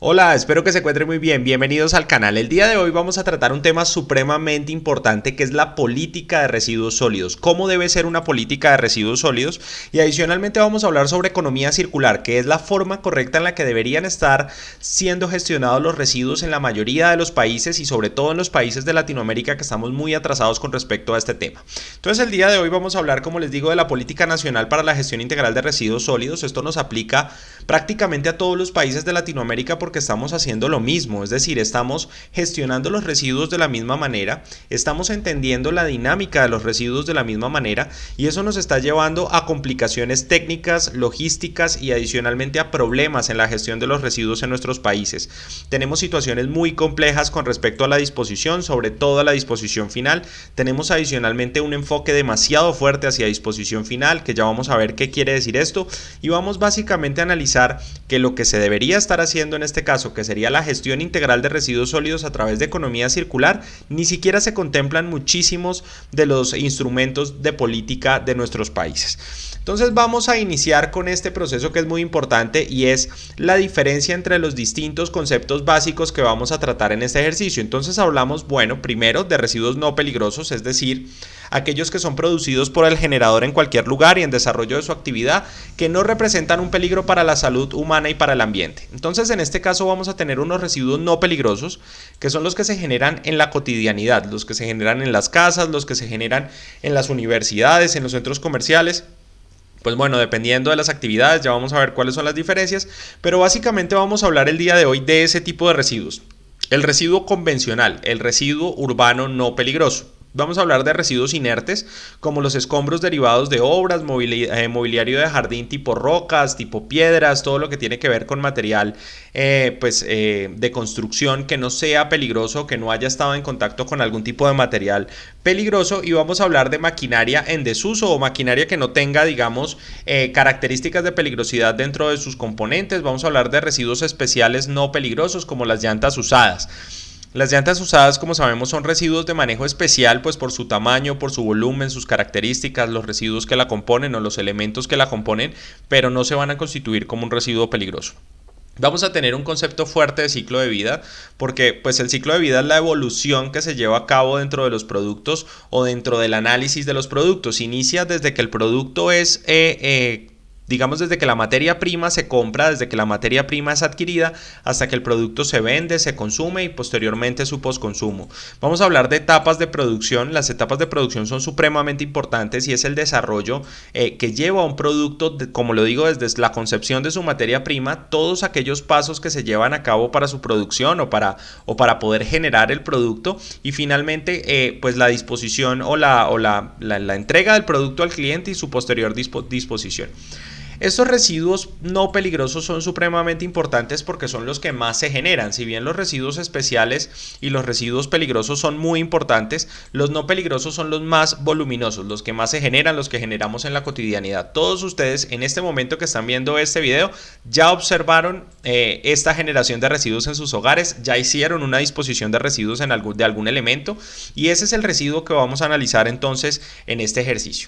Hola, espero que se encuentren muy bien. Bienvenidos al canal. El día de hoy vamos a tratar un tema supremamente importante que es la política de residuos sólidos. ¿Cómo debe ser una política de residuos sólidos? Y adicionalmente vamos a hablar sobre economía circular, que es la forma correcta en la que deberían estar siendo gestionados los residuos en la mayoría de los países y sobre todo en los países de Latinoamérica que estamos muy atrasados con respecto a este tema. Entonces el día de hoy vamos a hablar, como les digo, de la política nacional para la gestión integral de residuos sólidos. Esto nos aplica prácticamente a todos los países de Latinoamérica porque estamos haciendo lo mismo, es decir, estamos gestionando los residuos de la misma manera, estamos entendiendo la dinámica de los residuos de la misma manera y eso nos está llevando a complicaciones técnicas, logísticas y adicionalmente a problemas en la gestión de los residuos en nuestros países. Tenemos situaciones muy complejas con respecto a la disposición, sobre todo a la disposición final. Tenemos adicionalmente un enfoque demasiado fuerte hacia disposición final, que ya vamos a ver qué quiere decir esto, y vamos básicamente a analizar que lo que se debería estar haciendo en este caso, que sería la gestión integral de residuos sólidos a través de economía circular, ni siquiera se contemplan muchísimos de los instrumentos de política de nuestros países. Entonces vamos a iniciar con este proceso que es muy importante y es la diferencia entre los distintos conceptos básicos que vamos a tratar en este ejercicio. Entonces hablamos, bueno, primero de residuos no peligrosos, es decir, aquellos que son producidos por el generador en cualquier lugar y en desarrollo de su actividad, que no representan un peligro para la salud humana y para el ambiente. Entonces en este caso vamos a tener unos residuos no peligrosos, que son los que se generan en la cotidianidad, los que se generan en las casas, los que se generan en las universidades, en los centros comerciales. Pues bueno, dependiendo de las actividades ya vamos a ver cuáles son las diferencias, pero básicamente vamos a hablar el día de hoy de ese tipo de residuos. El residuo convencional, el residuo urbano no peligroso. Vamos a hablar de residuos inertes como los escombros derivados de obras, mobiliario de jardín tipo rocas, tipo piedras, todo lo que tiene que ver con material de construcción que no sea peligroso, que no haya estado en contacto con algún tipo de material peligroso. Y vamos a hablar de maquinaria en desuso o maquinaria que no tenga, digamos, características de peligrosidad dentro de sus componentes. Vamos a hablar de residuos especiales no peligrosos como las llantas usadas. Las llantas usadas, como sabemos, son residuos de manejo especial, pues por su tamaño, por su volumen, sus características, los residuos que la componen o los elementos que la componen, pero no se van a constituir como un residuo peligroso. Vamos a tener un concepto fuerte de ciclo de vida, porque pues el ciclo de vida es la evolución que se lleva a cabo dentro de los productos o dentro del análisis de los productos. Inicia desde que el producto es digamos desde que la materia prima se compra, desde que la materia prima es adquirida, hasta que el producto se vende, se consume y posteriormente su postconsumo. Vamos a hablar de etapas de producción. Las etapas de producción son supremamente importantes y es el desarrollo que lleva a un producto, como lo digo, desde la concepción de su materia prima, todos aquellos pasos que se llevan a cabo para su producción o para poder generar el producto y finalmente pues la disposición o la entrega del producto al cliente y su posterior disposición. Estos residuos no peligrosos son supremamente importantes porque son los que más se generan. Si bien los residuos especiales y los residuos peligrosos son muy importantes, los no peligrosos son los más voluminosos, los que más se generan, los que generamos en la cotidianidad. Todos ustedes en este momento que están viendo este video ya observaron esta generación de residuos en sus hogares, ya hicieron una disposición de residuos de algún elemento y ese es el residuo que vamos a analizar entonces en este ejercicio,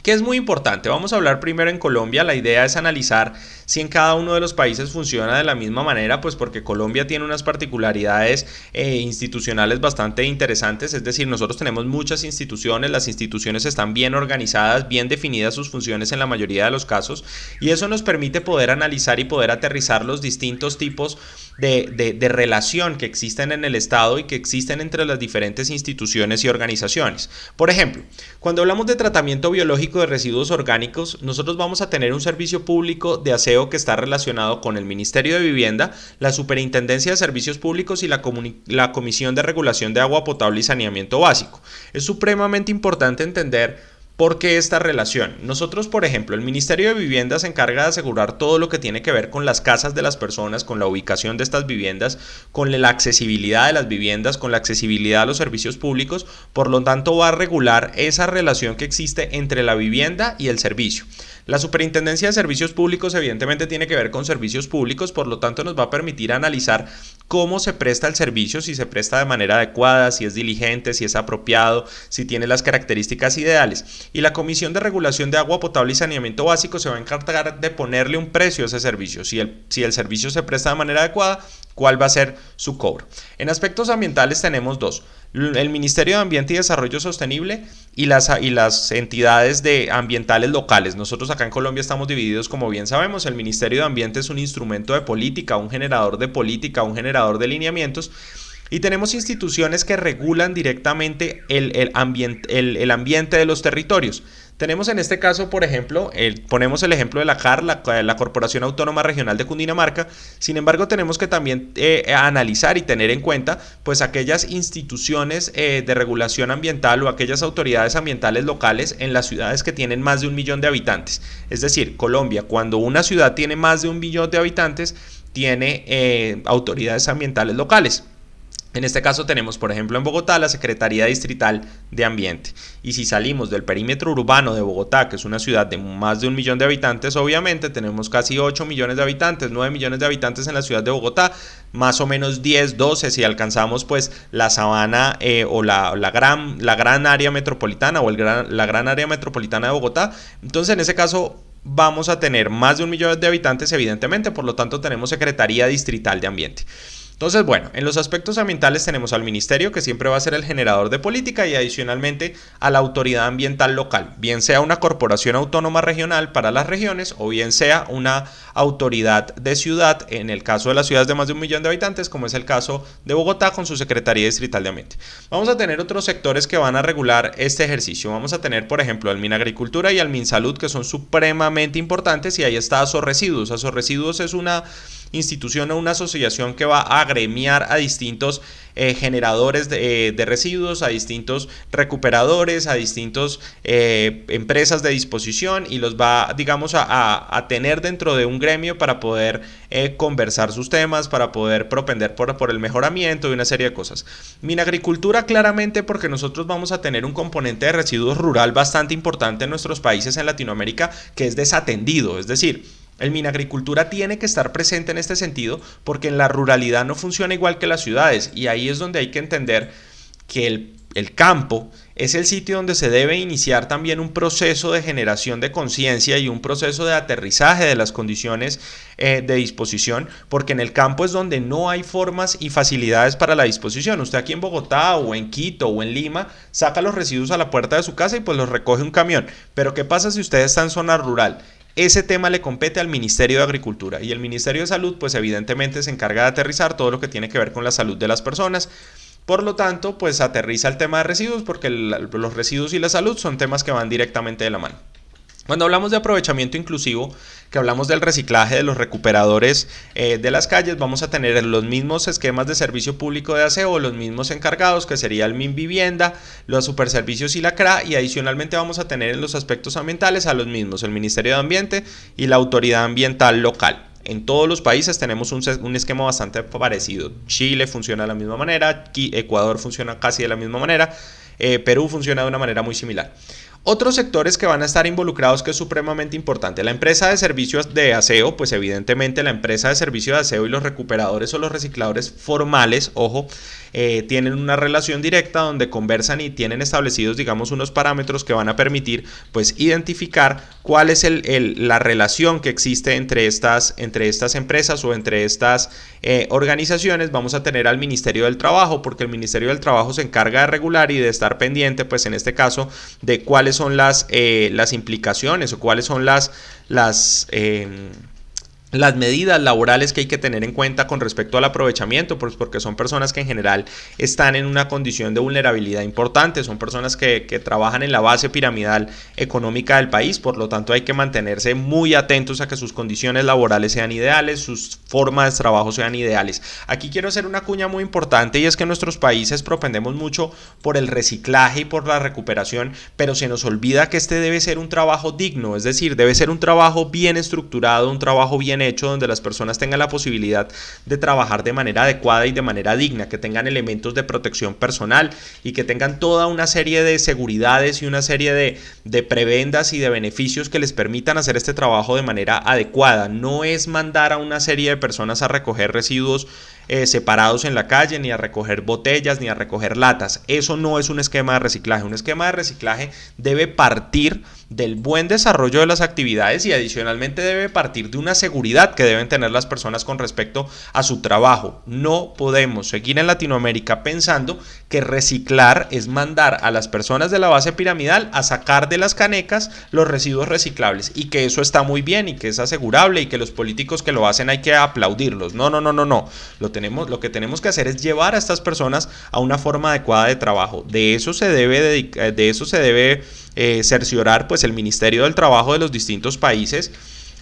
que es muy importante. Vamos a hablar primero en Colombia. La idea es analizar si en cada uno de los países funciona de la misma manera, pues porque Colombia tiene unas particularidades institucionales bastante interesantes, es decir, nosotros tenemos muchas instituciones, las instituciones están bien organizadas, bien definidas sus funciones en la mayoría de los casos, y eso nos permite poder analizar y poder aterrizar los distintos tipos de relación que existen en el Estado y que existen entre las diferentes instituciones y organizaciones. Por ejemplo, cuando hablamos de tratamiento biológico de residuos orgánicos, nosotros vamos a tener un servicio público de aseo que está relacionado con el Ministerio de Vivienda, la Superintendencia de Servicios Públicos y la Comisión de Regulación de Agua Potable y Saneamiento Básico. Es supremamente importante entender ¿por qué esta relación? Nosotros, por ejemplo, el Ministerio de Vivienda se encarga de asegurar todo lo que tiene que ver con las casas de las personas, con la ubicación de estas viviendas, con la accesibilidad de las viviendas, con la accesibilidad a los servicios públicos. Por lo tanto, va a regular esa relación que existe entre la vivienda y el servicio. La Superintendencia de Servicios Públicos evidentemente tiene que ver con servicios públicos, por lo tanto nos va a permitir analizar cómo se presta el servicio, si se presta de manera adecuada, si es diligente, si es apropiado, si tiene las características ideales. Y la Comisión de Regulación de Agua Potable y Saneamiento Básico se va a encargar de ponerle un precio a ese servicio. Si el servicio se presta de manera adecuada, ¿cuál va a ser su cobro? En aspectos ambientales tenemos dos: el Ministerio de Ambiente y Desarrollo Sostenible y las entidades ambientales locales. Nosotros acá en Colombia estamos divididos, como bien sabemos. El Ministerio de Ambiente es un instrumento de política, un generador de política, un generador de lineamientos. Y tenemos instituciones que regulan directamente el ambiente de los territorios. Tenemos en este caso, por ejemplo, ponemos el ejemplo de la CAR, la Corporación Autónoma Regional de Cundinamarca. Sin embargo, tenemos que también analizar y tener en cuenta pues aquellas instituciones de regulación ambiental o aquellas autoridades ambientales locales en las ciudades que tienen más de 1 millón de habitantes. Es decir, Colombia, cuando una ciudad tiene más de 1 millón de habitantes, tiene autoridades ambientales locales. En este caso tenemos, por ejemplo, en Bogotá la Secretaría Distrital de Ambiente. Y si salimos del perímetro urbano de Bogotá, que es una ciudad de más de 1 millón de habitantes, obviamente tenemos casi 8 millones de habitantes, 9 millones de habitantes en la ciudad de Bogotá, más o menos 10, 12 si alcanzamos pues la sabana o la gran área metropolitana o la gran área metropolitana de Bogotá. Entonces en ese caso vamos a tener más de 1 millón de habitantes, evidentemente, por lo tanto tenemos Secretaría Distrital de Ambiente. Entonces, bueno, en los aspectos ambientales tenemos al ministerio, que siempre va a ser el generador de política, y adicionalmente a la autoridad ambiental local, bien sea una corporación autónoma regional para las regiones o bien sea una autoridad de ciudad, en el caso de las ciudades de más de 1 millón de habitantes, como es el caso de Bogotá con su Secretaría Distrital de Ambiente. Vamos a tener otros sectores que van a regular este ejercicio. Vamos a tener, por ejemplo, al Minagricultura y al Minsalud, que son supremamente importantes, y ahí está Asorresiduos. Asorresiduos es una institución o una asociación que va a agremiar a distintos generadores de residuos, a distintos recuperadores, a distintos empresas de disposición, y los va, digamos, a tener dentro de un gremio para poder conversar sus temas, para poder propender por el mejoramiento y una serie de cosas. Minagricultura, claramente, porque nosotros vamos a tener un componente de residuos rural bastante importante en nuestros países en Latinoamérica que es desatendido, es decir, el Minagricultura tiene que estar presente en este sentido porque en la ruralidad no funciona igual que las ciudades, y ahí es donde hay que entender que el campo es el sitio donde se debe iniciar también un proceso de generación de conciencia y un proceso de aterrizaje de las condiciones de disposición, porque en el campo es donde no hay formas y facilidades para la disposición. Usted aquí en Bogotá o en Quito o en Lima saca los residuos a la puerta de su casa y pues los recoge un camión, pero ¿qué pasa si usted está en zona rural? Ese tema le compete al Ministerio de Agricultura, y el Ministerio de Salud pues evidentemente se encarga de aterrizar todo lo que tiene que ver con la salud de las personas. Por lo tanto, pues aterriza el tema de residuos porque los residuos y la salud son temas que van directamente de la mano. Cuando hablamos de aprovechamiento inclusivo, que hablamos del reciclaje de los recuperadores de las calles, vamos a tener los mismos esquemas de servicio público de aseo, los mismos encargados, que sería el MinVivienda, los superservicios y la CRA, y adicionalmente vamos a tener en los aspectos ambientales a los mismos, el Ministerio de Ambiente y la Autoridad Ambiental Local. En todos los países tenemos un esquema bastante parecido. Chile funciona de la misma manera, Ecuador funciona casi de la misma manera, Perú funciona de una manera muy similar. Otros sectores que van a estar involucrados, que es supremamente importante: la empresa de servicios de aseo, pues evidentemente la empresa de servicio de aseo y los recuperadores o los recicladores formales, ojo, tienen una relación directa donde conversan y tienen establecidos, digamos, unos parámetros que van a permitir pues identificar cuál es la relación que existe entre estas empresas o entre estas organizaciones. Vamos a tener al Ministerio del Trabajo, porque el Ministerio del Trabajo se encarga de regular y de estar pendiente, pues en este caso, de cuáles son las implicaciones o cuáles son las medidas laborales que hay que tener en cuenta con respecto al aprovechamiento, pues porque son personas que en general están en una condición de vulnerabilidad importante, son personas que trabajan en la base piramidal económica del país. Por lo tanto hay que mantenerse muy atentos a que sus condiciones laborales sean ideales, sus formas de trabajo sean ideales. Aquí quiero hacer una cuña muy importante, y es que en nuestros países propendemos mucho por el reciclaje y por la recuperación, pero se nos olvida que este debe ser un trabajo digno, es decir, debe ser un trabajo bien estructurado, un trabajo bien hecho, donde las personas tengan la posibilidad de trabajar de manera adecuada y de manera digna, que tengan elementos de protección personal y que tengan toda una serie de seguridades y una serie de prebendas y de beneficios que les permitan hacer este trabajo de manera adecuada. No es mandar a una serie de personas a recoger residuos separados en la calle, ni a recoger botellas, ni a recoger latas. Eso no es un esquema de reciclaje. Un esquema de reciclaje debe partir del buen desarrollo de las actividades y adicionalmente debe partir de una seguridad que deben tener las personas con respecto a su trabajo. No podemos seguir en Latinoamérica pensando que reciclar es mandar a las personas de la base piramidal a sacar de las canecas los residuos reciclables y que eso está muy bien y que es asegurable y que los políticos que lo hacen hay que aplaudirlos. No. Lo que tenemos que hacer es llevar a estas personas a una forma adecuada de trabajo. De eso se debe cerciorar pues el Ministerio del Trabajo de los distintos países.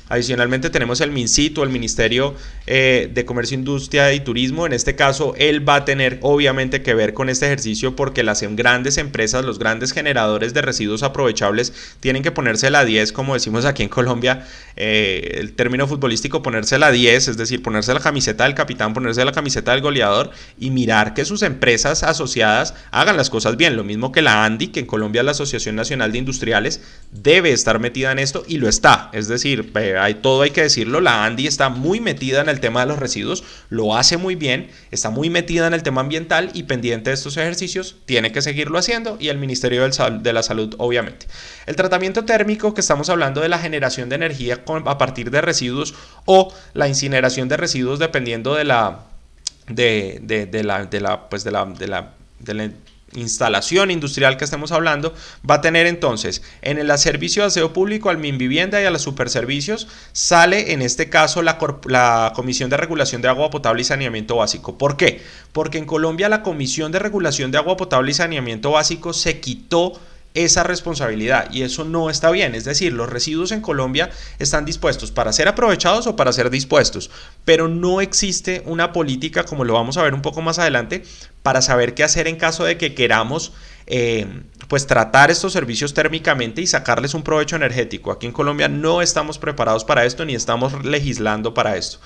Adicionalmente tenemos el MINCITO, el Ministerio de Comercio, Industria y Turismo. En este caso, él va a tener obviamente que ver con este ejercicio porque las grandes empresas, los grandes generadores de residuos aprovechables tienen que ponerse la 10, como decimos aquí en Colombia, el término futbolístico, ponerse la 10, es decir, ponerse la camiseta del capitán, ponerse la camiseta del goleador y mirar que sus empresas asociadas hagan las cosas bien. Lo mismo que la ANDI, que en Colombia es la Asociación Nacional de Industriales, debe estar metida en esto y lo está. Es decir, hay que decirlo, la ANDI está muy metida en el tema de los residuos, lo hace muy bien, está muy metida en el tema ambiental y pendiente de estos ejercicios, tiene que seguirlo haciendo y el Ministerio de la Salud obviamente. El tratamiento térmico, que estamos hablando de la generación de energía a partir de residuos o la incineración de residuos dependiendo de la instalación industrial que estemos hablando, va a tener entonces en el servicio de aseo público, al Minvivienda y a los superservicios, sale en este caso la Comisión de Regulación de Agua Potable y Saneamiento Básico. ¿Por qué? Porque en Colombia la Comisión de Regulación de Agua Potable y Saneamiento Básico se quitó esa responsabilidad y eso no está bien. Es decir, los residuos en Colombia están dispuestos para ser aprovechados o para ser dispuestos, pero no existe una política, como lo vamos a ver un poco más adelante, para saber qué hacer en caso de que queramos pues tratar estos servicios térmicamente y sacarles un provecho energético. Aquí en Colombia no estamos preparados para esto ni estamos legislando para esto.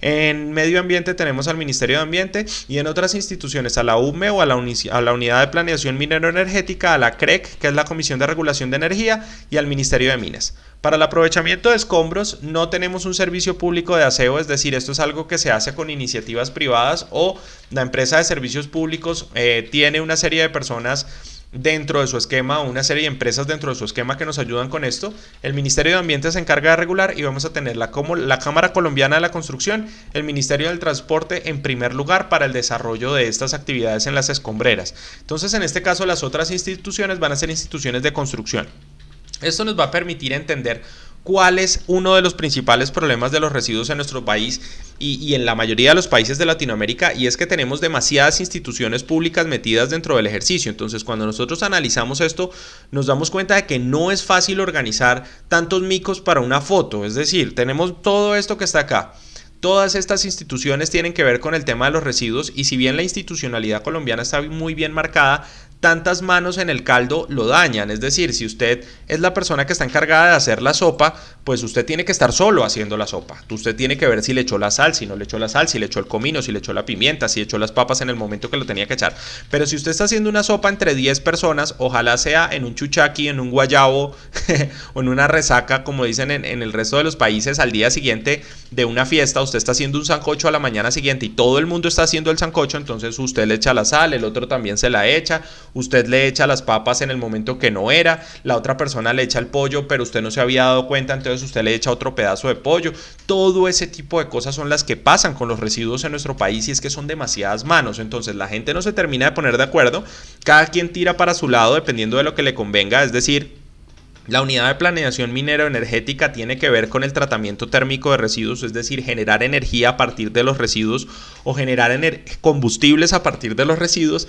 En medio ambiente tenemos al Ministerio de Ambiente y en otras instituciones a la UME o a la Unidad de Planeación Minero-Energética, a la CREC, que es la Comisión de Regulación de Energía, y al Ministerio de Minas. Para el aprovechamiento de escombros no tenemos un servicio público de aseo, es decir, esto es algo que se hace con iniciativas privadas o la empresa de servicios públicos tiene una serie de personas dentro de su esquema, una serie de empresas dentro de su esquema que nos ayudan con esto. El Ministerio de Ambiente se encarga de regular y vamos a tener la Cámara Colombiana de la Construcción, el Ministerio del Transporte en primer lugar para el desarrollo de estas actividades en las escombreras. Entonces, en este caso, las otras instituciones van a ser instituciones de construcción. Esto nos va a permitir entender cuál es uno de los principales problemas de los residuos en nuestro país y en la mayoría de los países de Latinoamérica, y es que tenemos demasiadas instituciones públicas metidas dentro del ejercicio. Entonces, cuando nosotros analizamos esto, nos damos cuenta de que no es fácil organizar tantos micos para una foto. Es decir, tenemos todo esto que está acá. Todas estas instituciones tienen que ver con el tema de los residuos y si bien la institucionalidad colombiana está muy bien marcada, tantas manos en el caldo lo dañan. Es decir, si usted es la persona que está encargada de hacer la sopa, pues usted tiene que estar solo haciendo la sopa. Usted tiene que ver si le echó la sal, si no le echó la sal, si le echó el comino, si le echó la pimienta, si echó las papas en el momento que lo tenía que echar. Pero si usted está haciendo una sopa entre 10 personas, ojalá sea en un chuchaqui, en un guayabo o en una resaca, como dicen en el resto de los países, al día siguiente de una fiesta, usted está haciendo un sancocho a la mañana siguiente y todo el mundo está haciendo el sancocho, entonces usted le echa la sal, el otro también se la echa, usted le echa las papas en el momento que no era, la otra persona le echa el pollo, pero usted no se había dado cuenta, entonces usted le echa otro pedazo de pollo. Todo ese tipo de cosas son las que pasan con los residuos en nuestro país y es que son demasiadas manos. Entonces la gente no se termina de poner de acuerdo, cada quien tira para su lado dependiendo de lo que le convenga. Es decir, la unidad de planeación minero-energética tiene que ver con el tratamiento térmico de residuos, es decir, generar energía a partir de los residuos o generar combustibles a partir de los residuos.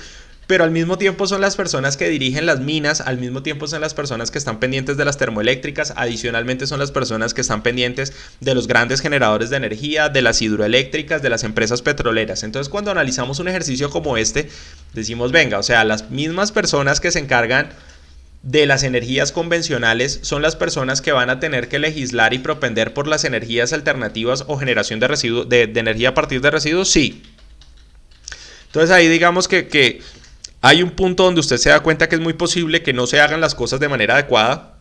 Pero al mismo tiempo son las personas que dirigen las minas, al mismo tiempo son las personas que están pendientes de las termoeléctricas, adicionalmente son las personas que están pendientes de los grandes generadores de energía, de las hidroeléctricas, de las empresas petroleras. Entonces, cuando analizamos un ejercicio como este, decimos, venga, o sea, las mismas personas que se encargan de las energías convencionales son las personas que van a tener que legislar y propender por las energías alternativas o generación de residuos, de energía a partir de residuos, sí. Entonces ahí digamos que hay un punto donde usted se da cuenta que es muy posible que no se hagan las cosas de manera adecuada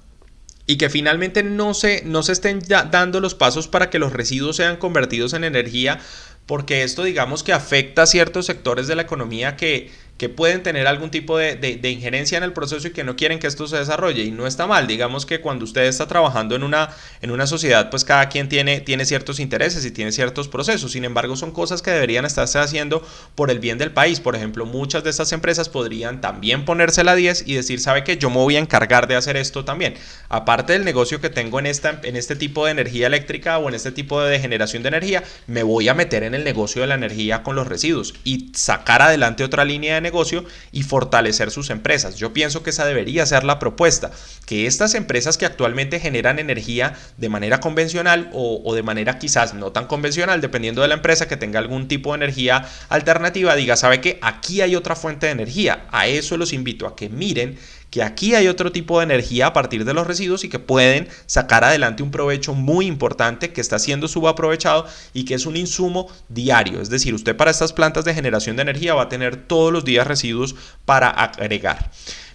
y que finalmente no se estén dando los pasos para que los residuos sean convertidos en energía porque esto digamos que afecta a ciertos sectores de la economía que pueden tener algún tipo de injerencia en el proceso y que no quieren que esto se desarrolle. Y no está mal, digamos que cuando usted está trabajando en una sociedad, pues cada quien tiene ciertos intereses y tiene ciertos procesos. Sin embargo, son cosas que deberían estarse haciendo por el bien del país. Por ejemplo, muchas de estas empresas podrían también ponerse la 10 y decir, ¿sabe qué? Yo me voy a encargar de hacer esto también. Aparte del negocio que tengo en este tipo de energía eléctrica o en este tipo de generación de energía, me voy a meter en el negocio de la energía con los residuos y sacar adelante otra línea de negocio y fortalecer sus empresas. Yo pienso que esa debería ser la propuesta, que estas empresas que actualmente generan energía de manera convencional o de manera quizás no tan convencional, dependiendo de la empresa que tenga algún tipo de energía alternativa, diga, ¿sabe qué? Aquí hay otra fuente de energía. A eso los invito a que miren que aquí hay otro tipo de energía a partir de los residuos y que pueden sacar adelante un provecho muy importante que está siendo subaprovechado y que es un insumo diario. Es decir, usted para estas plantas de generación de energía va a tener todos los días residuos para agregar.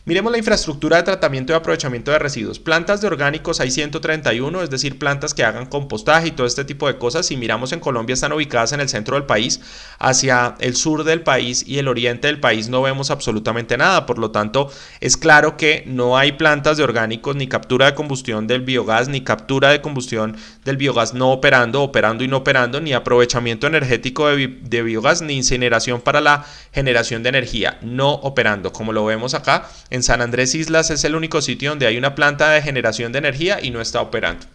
Miremos la infraestructura de tratamiento y aprovechamiento de residuos. Plantas de orgánicos hay 131, es decir, plantas que hagan compostaje y todo este tipo de cosas. Si miramos en Colombia, están ubicadas en el centro del país. Hacia el sur del país y el oriente del país no vemos absolutamente nada. Por lo tanto, es claro que no hay plantas de orgánicos, ni captura de combustión del biogás, ni captura de combustión del biogás no operando, operando y no operando, ni aprovechamiento energético de biogás, ni incineración para la generación de energía no operando, como lo vemos acá. En San Andrés Islas es el único sitio donde hay una planta de generación de energía y no está operando.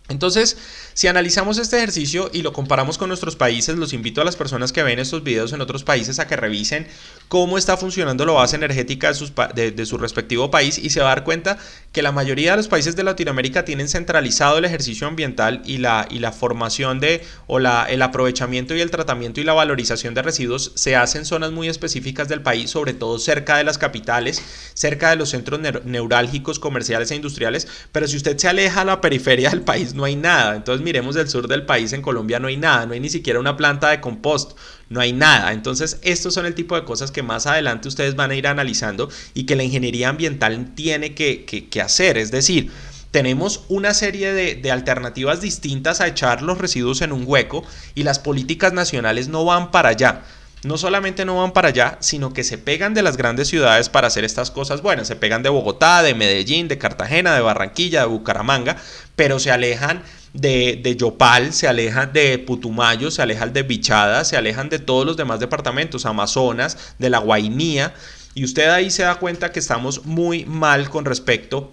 Entonces, si analizamos este ejercicio y lo comparamos con nuestros países, los invito a las personas que ven estos videos en otros países a que revisen cómo está funcionando la base energética de su respectivo país y se va a dar cuenta que la mayoría de los países de Latinoamérica tienen centralizado el ejercicio ambiental y la formación el aprovechamiento y el tratamiento y la valorización de residuos se hace en zonas muy específicas del país, sobre todo cerca de las capitales, cerca de los centros neurálgicos, comerciales e industriales, pero si usted se aleja a la periferia del país no hay nada. Entonces miremos del sur del país, en Colombia no hay nada, no hay ni siquiera una planta de compost, no hay nada. Entonces estos son el tipo de cosas que más adelante ustedes van a ir analizando y que la ingeniería ambiental tiene que hacer. Es decir, tenemos una serie de alternativas distintas a echar los residuos en un hueco y las políticas nacionales no van para allá. No solamente no van para allá, sino que se pegan de las grandes ciudades para hacer estas cosas buenas. Se pegan de Bogotá, de Medellín, de Cartagena, de Barranquilla, de Bucaramanga, pero se alejan de Yopal, se alejan de Putumayo, se alejan de Bichada, se alejan de todos los demás departamentos, Amazonas, de la Guainía. Y usted ahí se da cuenta que estamos muy mal con respecto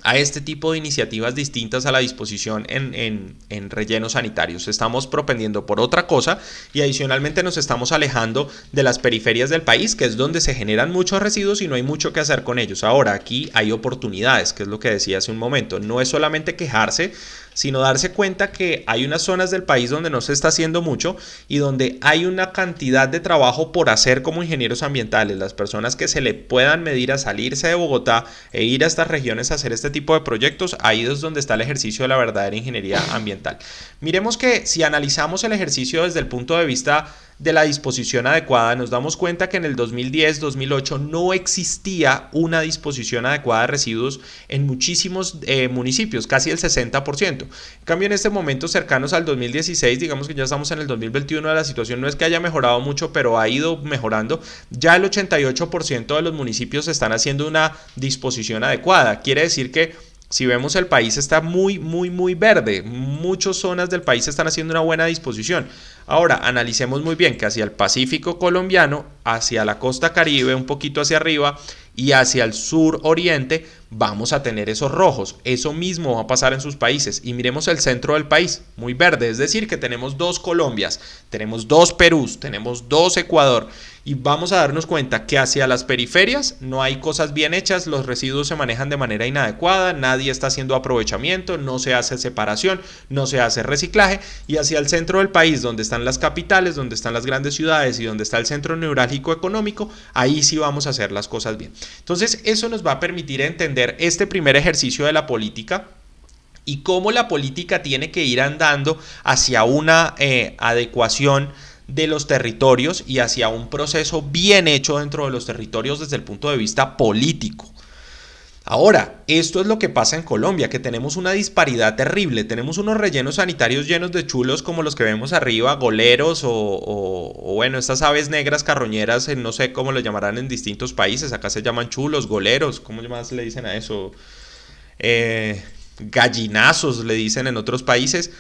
a este tipo de iniciativas distintas a la disposición en rellenos sanitarios. Estamos propendiendo por otra cosa y adicionalmente nos estamos alejando de las periferias del país, que es donde se generan muchos residuos y no hay mucho que hacer con ellos. Ahora, aquí hay oportunidades, que es lo que decía hace un momento. No es solamente quejarse, sino darse cuenta que hay unas zonas del país donde no se está haciendo mucho y donde hay una cantidad de trabajo por hacer como ingenieros ambientales. Las personas que se le puedan medir a salirse de Bogotá e ir a estas regiones a hacer este tipo de proyectos, ahí es donde está el ejercicio de la verdadera ingeniería ambiental. Miremos que si analizamos el ejercicio desde el punto de vista de la disposición adecuada, nos damos cuenta que en el 2010-2008 no existía una disposición adecuada de residuos en muchísimos municipios, casi el 60%. En cambio, en este momento cercanos al 2016, digamos que ya estamos en el 2021, la situación no es que haya mejorado mucho, pero ha ido mejorando. Ya el 88% de los municipios están haciendo una disposición adecuada. Quiere decir que si vemos el país está muy verde, muchas zonas del país están haciendo una buena disposición. Ahora analicemos muy bien que hacia el Pacífico colombiano, hacia la costa Caribe, un poquito hacia arriba y hacia el sur oriente vamos a tener esos rojos. Eso mismo va a pasar en sus países y miremos el centro del país, muy verde, es decir que tenemos dos Colombias, tenemos dos Perús, tenemos dos Ecuador y vamos a darnos cuenta que hacia las periferias no hay cosas bien hechas, los residuos se manejan de manera inadecuada, nadie está haciendo aprovechamiento, no se hace separación, no se hace reciclaje y hacia el centro del país donde están las capitales, donde están las grandes ciudades y donde está el centro neurálgico económico, ahí sí vamos a hacer las cosas bien. Entonces eso nos va a permitir entender este primer ejercicio de la política y cómo la política tiene que ir andando hacia una adecuación de los territorios y hacia un proceso bien hecho dentro de los territorios desde el punto de vista político. Ahora, esto es lo que pasa en Colombia, que tenemos una disparidad terrible. Tenemos unos rellenos sanitarios llenos de chulos como los que vemos arriba, goleros o bueno, estas aves negras carroñeras, no sé cómo lo llamarán en distintos países. Acá se llaman chulos, goleros, ¿cómo más le dicen a eso? Gallinazos le dicen en otros países.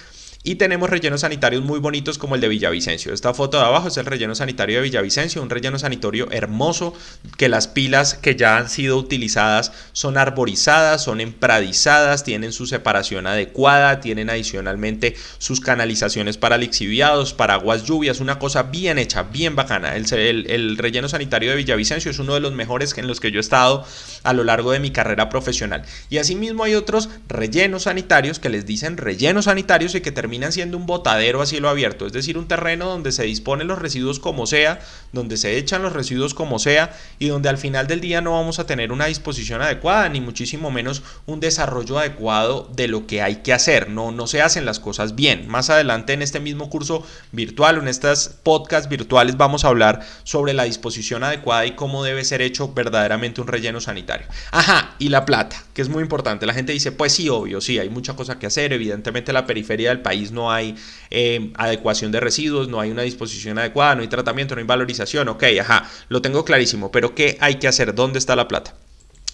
Y tenemos rellenos sanitarios muy bonitos como el de Villavicencio. Esta foto de abajo es el relleno sanitario de Villavicencio, un relleno sanitario hermoso, que las pilas que ya han sido utilizadas son arborizadas, son empradizadas, tienen su separación adecuada, tienen adicionalmente sus canalizaciones para lixiviados, para aguas lluvias, una cosa bien hecha, bien bacana. El relleno sanitario de Villavicencio es uno de los mejores en los que yo he estado a lo largo de mi carrera profesional. Y asimismo hay otros rellenos sanitarios que les dicen rellenos sanitarios y que terminan siendo un botadero a cielo abierto, es decir, un terreno donde se disponen los residuos como sea, donde se echan los residuos como sea y donde al final del día no vamos a tener una disposición adecuada, ni muchísimo menos un desarrollo adecuado de lo que hay que hacer. No se hacen las cosas bien. Más adelante en este mismo curso virtual o en estas podcasts virtuales vamos a hablar sobre la disposición adecuada y cómo debe ser hecho verdaderamente un relleno sanitario. Ajá, y la plata, que es muy importante. La gente dice, pues sí, obvio, sí, hay mucha cosa que hacer. Evidentemente la periferia del país no hay adecuación de residuos, no hay una disposición adecuada, no hay tratamiento, no hay valorización. Ok, ajá, lo tengo clarísimo, pero ¿qué hay que hacer? ¿Dónde está la plata?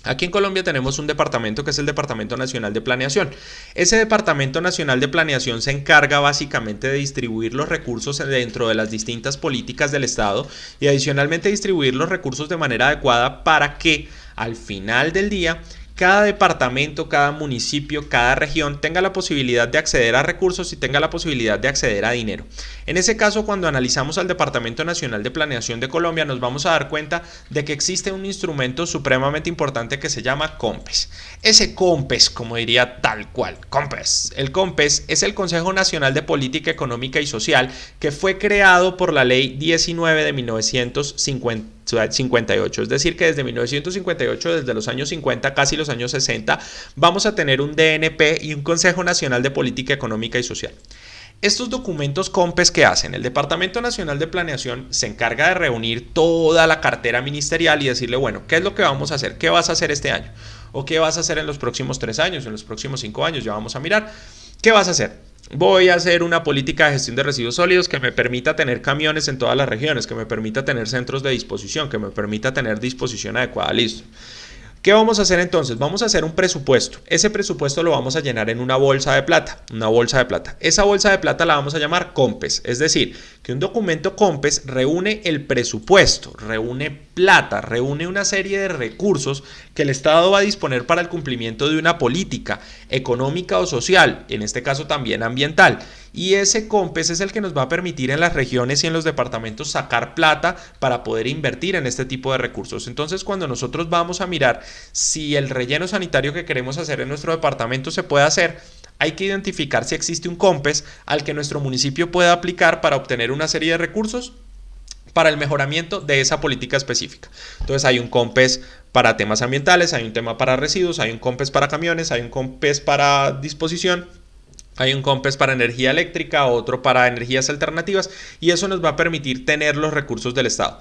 Aquí en Colombia tenemos un departamento que es el Departamento Nacional de Planeación. Ese Departamento Nacional de Planeación se encarga básicamente de distribuir los recursos dentro de las distintas políticas del Estado y adicionalmente distribuir los recursos de manera adecuada para que al final del día cada departamento, cada municipio, cada región tenga la posibilidad de acceder a recursos y tenga la posibilidad de acceder a dinero. En ese caso, cuando analizamos al Departamento Nacional de Planeación de Colombia, nos vamos a dar cuenta de que existe un instrumento supremamente importante que se llama COMPES. Ese COMPES, como diría tal cual, COMPES. El COMPES es el Consejo Nacional de Política Económica y Social que fue creado por la Ley 19 de 1958, es decir que desde 1958, desde los años 50, casi los años 60, vamos a tener un DNP y un Consejo Nacional de Política Económica y Social. Estos documentos COMPES, ¿qué hacen? El Departamento Nacional de Planeación se encarga de reunir toda la cartera ministerial y decirle, bueno, ¿qué es lo que vamos a hacer? ¿Qué vas a hacer este año? ¿O qué vas a hacer en los próximos 3 años, en los próximos 5 años? Ya vamos a mirar. ¿Qué vas a hacer? Voy a hacer una política de gestión de residuos sólidos que me permita tener camiones en todas las regiones, que me permita tener centros de disposición, que me permita tener disposición adecuada. Listo. ¿Qué vamos a hacer entonces? Vamos a hacer un presupuesto. Ese presupuesto lo vamos a llenar en una bolsa de plata. Una bolsa de plata. Esa bolsa de plata la vamos a llamar COMPES. Es decir, que un documento COMPES reúne el presupuesto, reúne plata, reúne una serie de recursos que el Estado va a disponer para el cumplimiento de una política económica o social, en este caso también ambiental. Y ese COMPES es el que nos va a permitir en las regiones y en los departamentos sacar plata para poder invertir en este tipo de recursos. Entonces, cuando nosotros vamos a mirar si el relleno sanitario que queremos hacer en nuestro departamento se puede hacer, hay que identificar si existe un COMPES al que nuestro municipio pueda aplicar para obtener una serie de recursos para el mejoramiento de esa política específica. Entonces hay un COMPES para temas ambientales, hay un tema para residuos, hay un COMPES para camiones, hay un COMPES para disposición, hay un COMPES para energía eléctrica, otro para energías alternativas y eso nos va a permitir tener los recursos del Estado.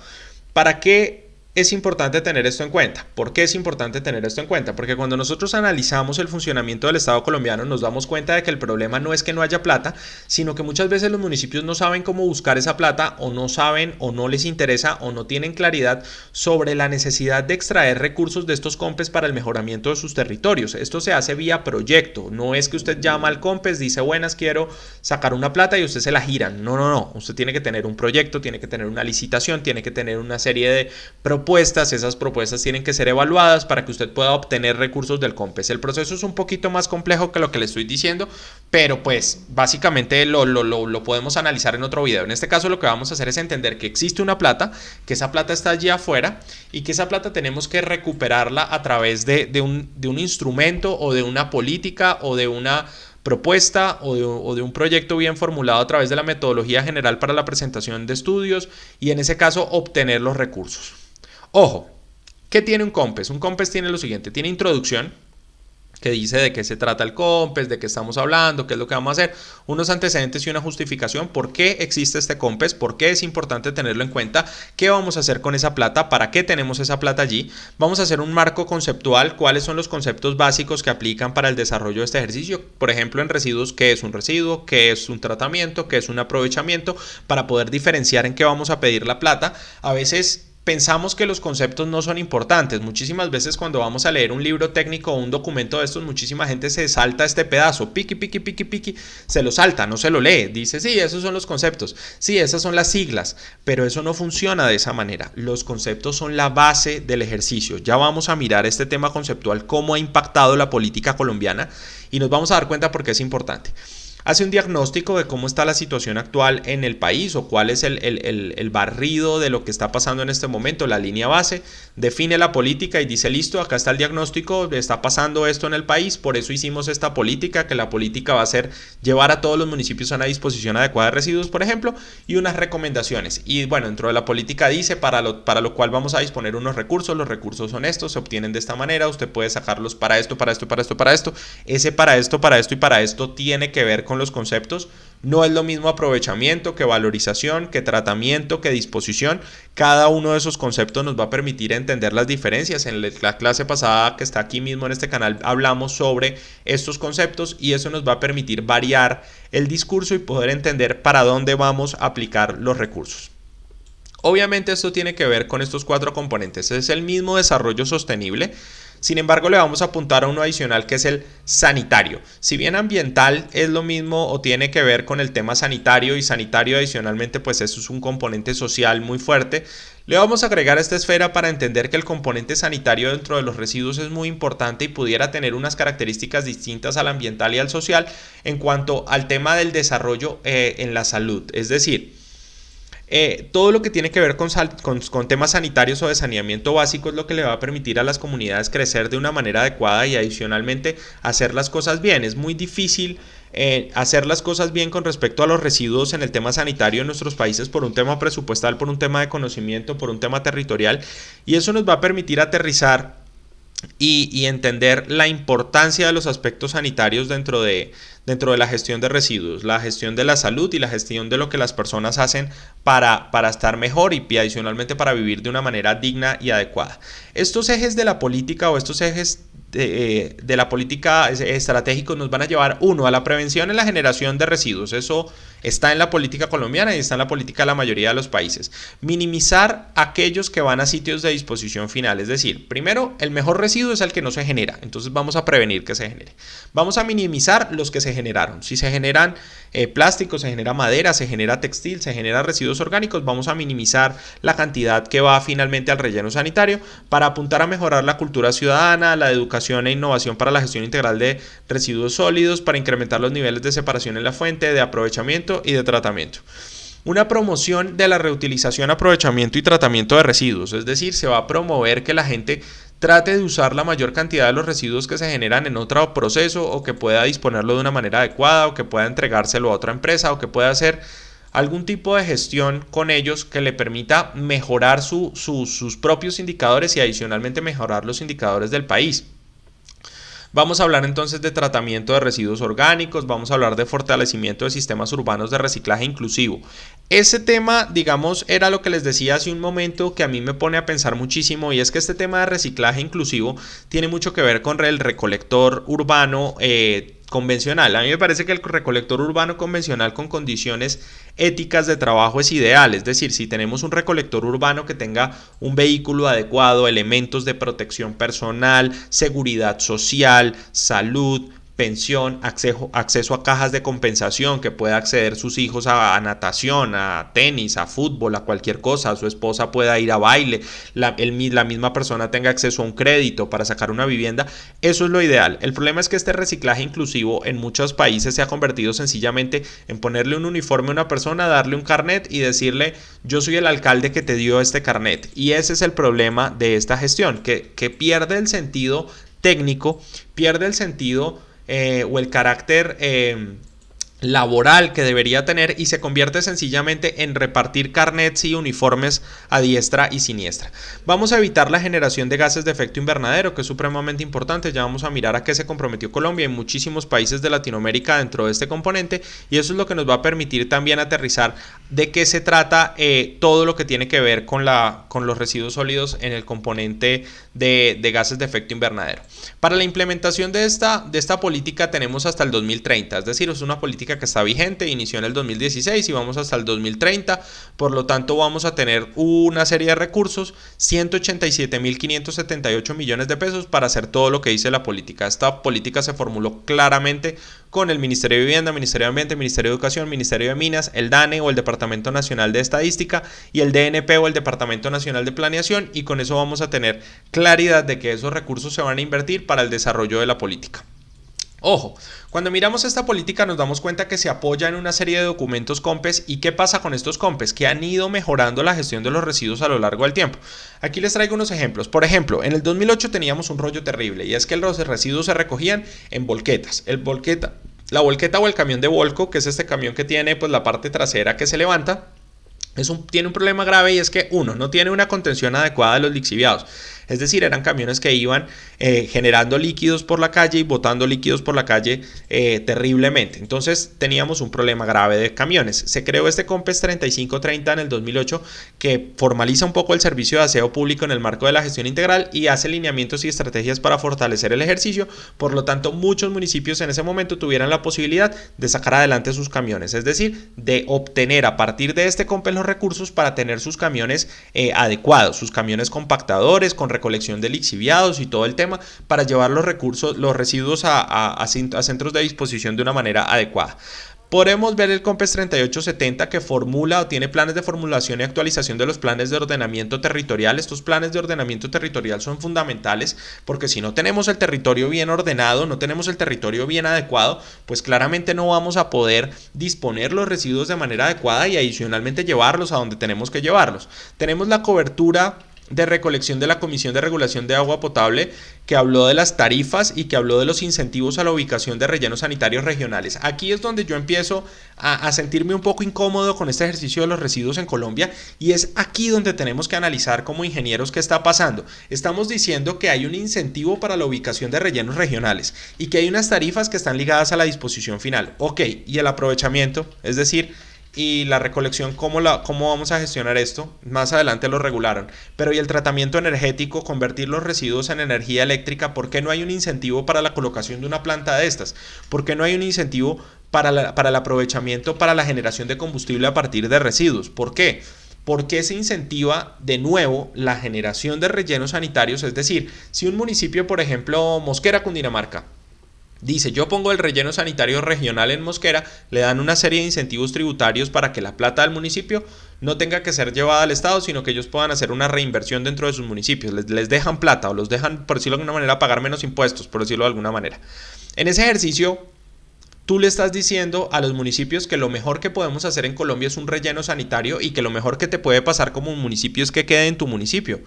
¿Para qué es importante tener esto en cuenta? ¿Por qué es importante tener esto en cuenta? Porque cuando nosotros analizamos el funcionamiento del Estado colombiano nos damos cuenta de que el problema no es que no haya plata, sino que muchas veces los municipios no saben cómo buscar esa plata o no saben o no les interesa o no tienen claridad sobre la necesidad de extraer recursos de estos COMPES para el mejoramiento de sus territorios. Esto se hace vía proyecto, no es que usted llama al COMPES, dice buenas, quiero sacar una plata y usted se la giran. No, usted tiene que tener un proyecto, tiene que tener una licitación, tiene que tener una serie de propuestas, esas propuestas tienen que ser evaluadas para que usted pueda obtener recursos del COMPES. El proceso es un poquito más complejo que lo que le estoy diciendo, pero pues básicamente lo podemos analizar en otro video. En este caso lo que vamos a hacer es entender que existe una plata, que esa plata está allí afuera y que esa plata tenemos que recuperarla a través de un instrumento o de una política o de una propuesta o de un proyecto bien formulado a través de la metodología general para la presentación de estudios y en ese caso obtener los recursos. Ojo, ¿qué tiene un COMPES? Un COMPES tiene lo siguiente, tiene introducción, que dice de qué se trata el COMPES, de qué estamos hablando, qué es lo que vamos a hacer, unos antecedentes y una justificación, por qué existe este COMPES, por qué es importante tenerlo en cuenta, qué vamos a hacer con esa plata, para qué tenemos esa plata allí. Vamos a hacer un marco conceptual, cuáles son los conceptos básicos que aplican para el desarrollo de este ejercicio, por ejemplo en residuos, qué es un residuo, qué es un tratamiento, qué es un aprovechamiento, para poder diferenciar en qué vamos a pedir la plata. A veces pensamos que los conceptos no son importantes. Muchísimas veces cuando vamos a leer un libro técnico o un documento de estos, muchísima gente se salta este pedazo, piqui, se lo salta, no se lo lee. Dice, sí, esos son los conceptos, sí, esas son las siglas, pero eso no funciona de esa manera. Los conceptos son la base del ejercicio. Ya vamos a mirar este tema conceptual, cómo ha impactado la política colombiana y nos vamos a dar cuenta por qué es importante. Hace un diagnóstico de cómo está la situación actual en el país o cuál es el barrido de lo que está pasando en este momento, la línea base, define la política y dice, listo, acá está el diagnóstico, está pasando esto en el país, por eso hicimos esta política, que la política va a ser llevar a todos los municipios a una disposición adecuada de residuos, por ejemplo, y unas recomendaciones. Y bueno, dentro de la política dice para lo cual vamos a disponer unos recursos, los recursos son estos, se obtienen de esta manera, usted puede sacarlos para esto, para esto, para esto, para esto, ese para esto y para esto tiene que ver con los conceptos. No es lo mismo aprovechamiento que valorización, que tratamiento, que disposición. Cada uno de esos conceptos nos va a permitir entender las diferencias. En la clase pasada que está aquí mismo en este canal hablamos sobre estos conceptos y eso nos va a permitir variar el discurso y poder entender para dónde vamos a aplicar los recursos. Obviamente esto tiene que ver con estos 4 componentes. Es el mismo desarrollo sostenible. Sin embargo, le vamos a apuntar a uno adicional que es el sanitario. Si bien ambiental es lo mismo o tiene que ver con el tema sanitario y sanitario adicionalmente, pues eso es un componente social muy fuerte, le vamos a agregar esta esfera para entender que el componente sanitario dentro de los residuos es muy importante y pudiera tener unas características distintas al ambiental y al social en cuanto al tema del desarrollo en la salud. Es decir, todo lo que tiene que ver con temas sanitarios o de saneamiento básico es lo que le va a permitir a las comunidades crecer de una manera adecuada y adicionalmente hacer las cosas bien. Es muy difícil hacer las cosas bien con respecto a los residuos en el tema sanitario en nuestros países por un tema presupuestal, por un tema de conocimiento, por un tema territorial, y eso nos va a permitir aterrizar y entender la importancia de los aspectos sanitarios dentro de la gestión de residuos, la gestión de la salud y la gestión de lo que las personas hacen para estar mejor y adicionalmente para vivir de una manera digna y adecuada. Estos ejes de la política o estos ejes de la política estratégicos nos van a llevar, uno, a la prevención en la generación de residuos. Eso está en la política colombiana y está en la política de la mayoría de los países. Minimizar aquellos que van a sitios de disposición final, es decir, primero, el mejor residuo es el que no se genera, entonces vamos a prevenir que se genere. Vamos a minimizar los que se generaron. Si se generan plásticos, se genera madera, se genera textil, se genera residuos orgánicos, vamos a minimizar la cantidad que va finalmente al relleno sanitario para apuntar a mejorar la cultura ciudadana, la educación e innovación para la gestión integral de residuos sólidos, para incrementar los niveles de separación en la fuente, de aprovechamiento y de tratamiento. Una promoción de la reutilización, aprovechamiento y tratamiento de residuos, es decir, se va a promover que la gente trate de usar la mayor cantidad de los residuos que se generan en otro proceso o que pueda disponerlo de una manera adecuada o que pueda entregárselo a otra empresa o que pueda hacer algún tipo de gestión con ellos que le permita mejorar sus propios indicadores y adicionalmente mejorar los indicadores del país. Vamos a hablar entonces de tratamiento de residuos orgánicos, vamos a hablar de fortalecimiento de sistemas urbanos de reciclaje inclusivo. Ese tema, digamos, era lo que les decía hace un momento que a mí me pone a pensar muchísimo y es que este tema de reciclaje inclusivo tiene mucho que ver con el recolector urbano convencional. A mí me parece que el recolector urbano convencional con condiciones éticas de trabajo es ideal, es decir, si tenemos un recolector urbano que tenga un vehículo adecuado, elementos de protección personal, seguridad social, salud, pensión, acceso a cajas de compensación, que pueda acceder sus hijos a natación, a tenis, a fútbol, a cualquier cosa, su esposa pueda ir a baile, la misma persona tenga acceso a un crédito para sacar una vivienda, eso es lo ideal. El problema es que este reciclaje inclusivo en muchos países se ha convertido sencillamente en ponerle un uniforme a una persona, darle un carnet y decirle yo soy el alcalde que te dio este carnet, y ese es el problema de esta gestión, que pierde el sentido técnico, pierde el sentido o el carácter laboral que debería tener y se convierte sencillamente en repartir carnets y uniformes a diestra y siniestra. Vamos a evitar la generación de gases de efecto invernadero, que es supremamente importante. Ya vamos a mirar a qué se comprometió Colombia y muchísimos países de Latinoamérica dentro de este componente, y eso es lo que nos va a permitir también aterrizar de qué se trata todo lo que tiene que ver con los residuos sólidos en el componente de gases de efecto invernadero. Para la implementación de esta política tenemos hasta el 2030, es decir, es una política que está vigente, inició en el 2016 y vamos hasta el 2030, por lo tanto vamos a tener una serie de recursos, 187.578 millones de pesos para hacer todo lo que dice la política. Esta política se formuló claramente con el Ministerio de Vivienda, Ministerio de Ambiente, Ministerio de Educación, Ministerio de Minas, el DANE o el Departamento Nacional de Estadística y el DNP o el Departamento Nacional de Planeación, y con eso vamos a tener claridad de que esos recursos se van a invertir para el desarrollo de la política. Ojo, cuando miramos esta política nos damos cuenta que se apoya en una serie de documentos COMPES. ¿Y qué pasa con estos COMPES? Que han ido mejorando la gestión de los residuos a lo largo del tiempo. Aquí les traigo unos ejemplos. Por ejemplo, en el 2008 teníamos un rollo terrible, y es que los residuos se recogían en volquetas. La volqueta o el camión de volco, que es este camión que tiene pues la parte trasera que se levanta, tiene un problema grave, y es que uno, no tiene una contención adecuada de los lixiviados. Es decir, eran camiones que iban generando líquidos por la calle y botando líquidos por la calle terriblemente. Entonces teníamos un problema grave de camiones. Se creó este COMPES 3530 en el 2008 que formaliza un poco el servicio de aseo público en el marco de la gestión integral y hace lineamientos y estrategias para fortalecer el ejercicio. Por lo tanto, muchos municipios en ese momento tuvieran la posibilidad de sacar adelante sus camiones, es decir, de obtener a partir de este COMPES los recursos para tener sus camiones adecuados, sus camiones compactadores con recolección de lixiviados y todo el tema, para llevar los residuos a centros de disposición de una manera adecuada. Podemos ver el COMPES 3870 que formula o tiene planes de formulación y actualización de los planes de ordenamiento territorial. Estos planes de ordenamiento territorial son fundamentales porque si no tenemos el territorio bien ordenado, no tenemos el territorio bien adecuado, pues claramente no vamos a poder disponer los residuos de manera adecuada y adicionalmente llevarlos a donde tenemos que llevarlos. Tenemos la cobertura de recolección de la Comisión de Regulación de Agua Potable, que habló de las tarifas y que habló de los incentivos a la ubicación de rellenos sanitarios regionales. Aquí es donde yo empiezo a sentirme un poco incómodo con este ejercicio de los residuos en Colombia, y es aquí donde tenemos que analizar como ingenieros qué está pasando. Estamos diciendo que hay un incentivo para la ubicación de rellenos regionales y que hay unas tarifas que están ligadas a la disposición final. Ok, y el aprovechamiento, es decir, y la recolección, ¿cómo vamos a gestionar esto? Más adelante lo regularon. Pero y el tratamiento energético, convertir los residuos en energía eléctrica, ¿por qué no hay un incentivo para la colocación de una planta de estas? ¿Por qué no hay un incentivo para el aprovechamiento, para la generación de combustible a partir de residuos? ¿Por qué? Porque se incentiva de nuevo la generación de rellenos sanitarios. Es decir, si un municipio, por ejemplo, Mosquera, Cundinamarca, dice, yo pongo el relleno sanitario regional en Mosquera, le dan una serie de incentivos tributarios para que la plata del municipio no tenga que ser llevada al Estado, sino que ellos puedan hacer una reinversión dentro de sus municipios. Les dejan plata o los dejan, por decirlo de alguna manera, pagar menos impuestos, por decirlo de alguna manera. En ese ejercicio, tú le estás diciendo a los municipios que lo mejor que podemos hacer en Colombia es un relleno sanitario y que lo mejor que te puede pasar como un municipio es que quede en tu municipio.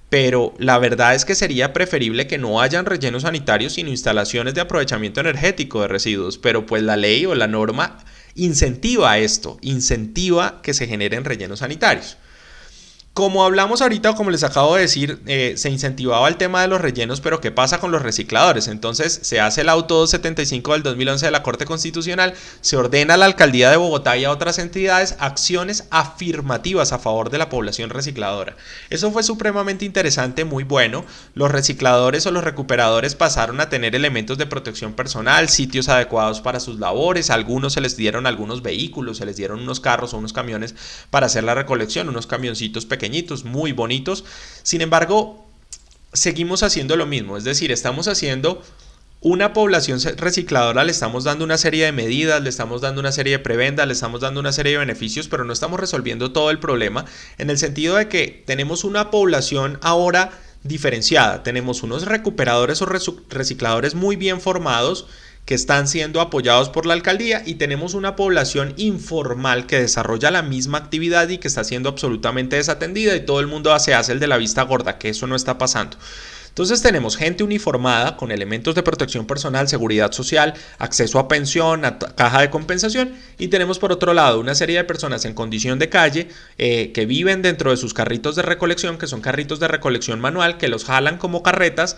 Pero la verdad es que sería preferible que no hayan rellenos sanitarios sino instalaciones de aprovechamiento energético de residuos, pero pues la ley o la norma incentiva esto, incentiva que se generen rellenos sanitarios. Como hablamos ahorita o como les acabo de decir, se incentivaba el tema de los rellenos, pero ¿qué pasa con los recicladores? Entonces se hace el auto 275 del 2011 de la Corte Constitucional, se ordena a la Alcaldía de Bogotá y a otras entidades acciones afirmativas a favor de la población recicladora. Eso fue supremamente interesante, muy bueno. Los recicladores o los recuperadores pasaron a tener elementos de protección personal, sitios adecuados para sus labores, a algunos se les dieron algunos vehículos, se les dieron unos carros o unos camiones para hacer la recolección, unos camioncitos pequeñitos, muy bonitos. Sin embargo, seguimos haciendo lo mismo, es decir, estamos haciendo una población recicladora, le estamos dando una serie de medidas, le estamos dando una serie de prebendas, le estamos dando una serie de beneficios, pero no estamos resolviendo todo el problema, en el sentido de que tenemos una población ahora diferenciada. Tenemos unos recuperadores o recicladores muy bien formados que están siendo apoyados por la alcaldía, y tenemos una población informal que desarrolla la misma actividad y que está siendo absolutamente desatendida, y todo el mundo se hace el de la vista gorda, que eso no está pasando. Entonces tenemos gente uniformada con elementos de protección personal, seguridad social, acceso a pensión, a caja de compensación, y tenemos por otro lado una serie de personas en condición de calle que viven dentro de sus carritos de recolección, que son carritos de recolección manual, que los jalan como carretas.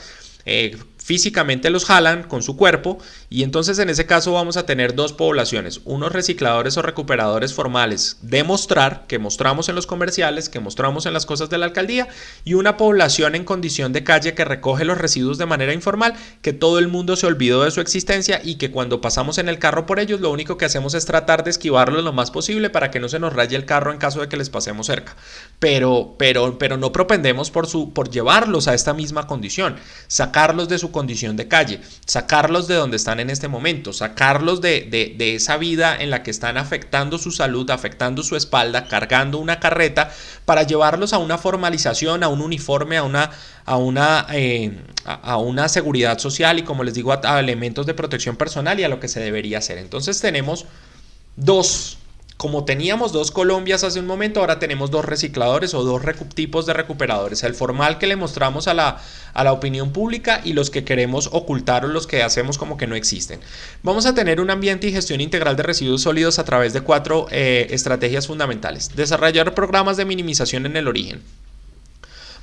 Físicamente los jalan con su cuerpo, y entonces en ese caso vamos a tener dos poblaciones: unos recicladores o recuperadores formales de mostrar, que mostramos en los comerciales, que mostramos en las cosas de la alcaldía, y una población en condición de calle que recoge los residuos de manera informal, que todo el mundo se olvidó de su existencia y que cuando pasamos en el carro por ellos lo único que hacemos es tratar de esquivarlos lo más posible para que no se nos raye el carro en caso de que les pasemos cerca, pero no propendemos por llevarlos a esta misma condición, sacarlos de su condición de calle, sacarlos de donde están en este momento, sacarlos de esa vida en la que están afectando su salud, afectando su espalda, cargando una carreta, para llevarlos a una formalización, a un uniforme, a una seguridad social y, como les digo, a elementos de protección personal y a lo que se debería hacer. Entonces tenemos como teníamos dos Colombias hace un momento, ahora tenemos dos recicladores o dos tipos de recuperadores: el formal, que le mostramos a la opinión pública, y los que queremos ocultar o los que hacemos como que no existen. Vamos a tener un ambiente y gestión integral de residuos sólidos a través de 4 estrategias fundamentales: desarrollar programas de minimización en el origen,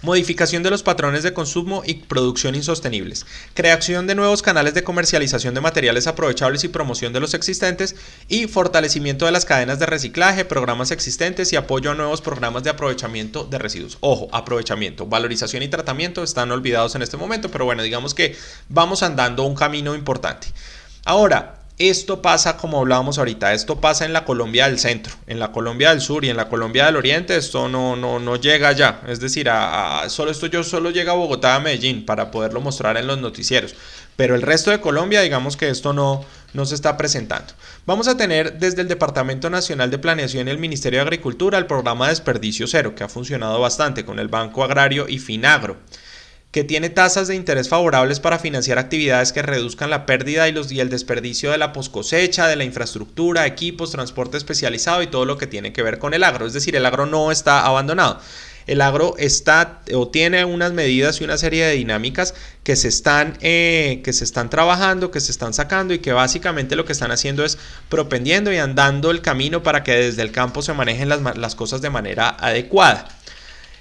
modificación de los patrones de consumo y producción insostenibles, creación de nuevos canales de comercialización de materiales aprovechables y promoción de los existentes, y fortalecimiento de las cadenas de reciclaje, programas existentes y apoyo a nuevos programas de aprovechamiento de residuos. Ojo, aprovechamiento, valorización y tratamiento están olvidados en este momento, pero bueno, digamos que vamos andando un camino importante. Ahora, esto pasa, como hablábamos ahorita, esto pasa en la Colombia del centro, en la Colombia del sur y en la Colombia del oriente. Esto no llega allá, es decir, solo llega a Bogotá, a Medellín, para poderlo mostrar en los noticieros, pero el resto de Colombia, digamos que esto no se está presentando. Vamos a tener desde el Departamento Nacional de Planeación y el Ministerio de Agricultura el programa Desperdicio Cero, que ha funcionado bastante con el Banco Agrario y Finagro, que tiene tasas de interés favorables para financiar actividades que reduzcan la pérdida y el desperdicio de la poscosecha, de la infraestructura, equipos, transporte especializado y todo lo que tiene que ver con el agro. Es decir, el agro no está abandonado. El agro tiene unas medidas y una serie de dinámicas que se están trabajando, que se están sacando, y que básicamente lo que están haciendo es propendiendo y andando el camino para que desde el campo se manejen las cosas de manera adecuada.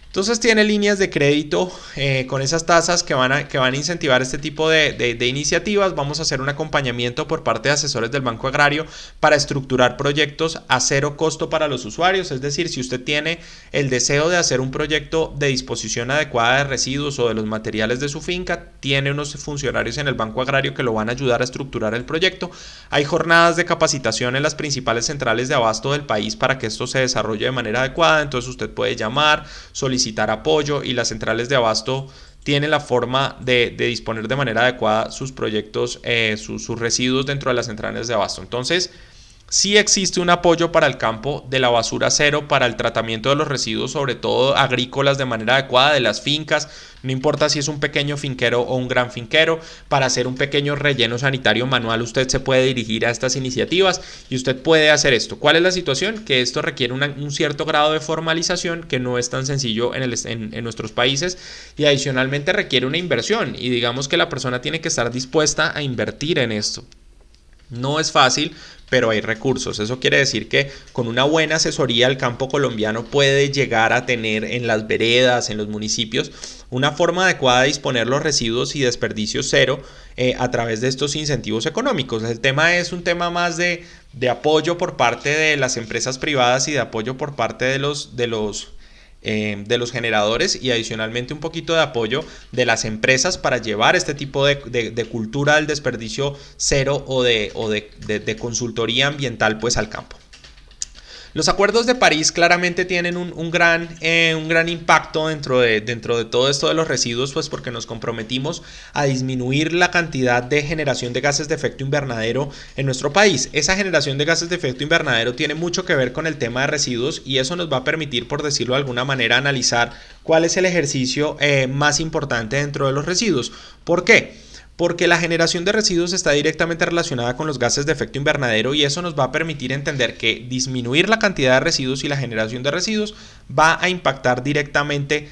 Entonces tiene líneas de crédito con esas tasas que van a incentivar este tipo de iniciativas. Vamos a hacer un acompañamiento por parte de asesores del Banco Agrario para estructurar proyectos a cero costo para los usuarios. Es decir, si usted tiene el deseo de hacer un proyecto de disposición adecuada de residuos o de los materiales de su finca, tiene unos funcionarios en el Banco Agrario que lo van a ayudar a estructurar el proyecto. Hay jornadas de capacitación en las principales centrales de abasto del país para que esto se desarrolle de manera adecuada. Entonces usted puede llamar, solicitar apoyo, y las centrales de abasto tienen la forma de disponer de manera adecuada sus proyectos, sus residuos dentro de las centrales de abasto. Entonces, sí existe un apoyo para el campo de la basura cero, para el tratamiento de los residuos, sobre todo agrícolas, de manera adecuada, de las fincas. No importa si es un pequeño finquero o un gran finquero, para hacer un pequeño relleno sanitario manual usted se puede dirigir a estas iniciativas y usted puede hacer esto. ¿Cuál es la situación? Que esto requiere un cierto grado de formalización, que no es tan sencillo en nuestros países, y adicionalmente requiere una inversión, y digamos que la persona tiene que estar dispuesta a invertir en esto. No es fácil, pero hay recursos. Eso quiere decir que con una buena asesoría el campo colombiano puede llegar a tener en las veredas, en los municipios, una forma adecuada de disponer los residuos y desperdicios cero a través de estos incentivos económicos. El tema es un tema más de apoyo por parte de las empresas privadas y de apoyo por parte de los generadores, y adicionalmente un poquito de apoyo de las empresas para llevar este tipo de cultura del desperdicio cero o de consultoría ambiental pues al campo. Los acuerdos de París claramente tienen un gran impacto dentro de todo esto de los residuos, pues porque nos comprometimos a disminuir la cantidad de generación de gases de efecto invernadero en nuestro país. Esa generación de gases de efecto invernadero tiene mucho que ver con el tema de residuos, y eso nos va a permitir, por decirlo de alguna manera, analizar cuál es el ejercicio más importante dentro de los residuos. ¿Por qué? Porque la generación de residuos está directamente relacionada con los gases de efecto invernadero y eso nos va a permitir entender que disminuir la cantidad de residuos y la generación de residuos va a impactar directamente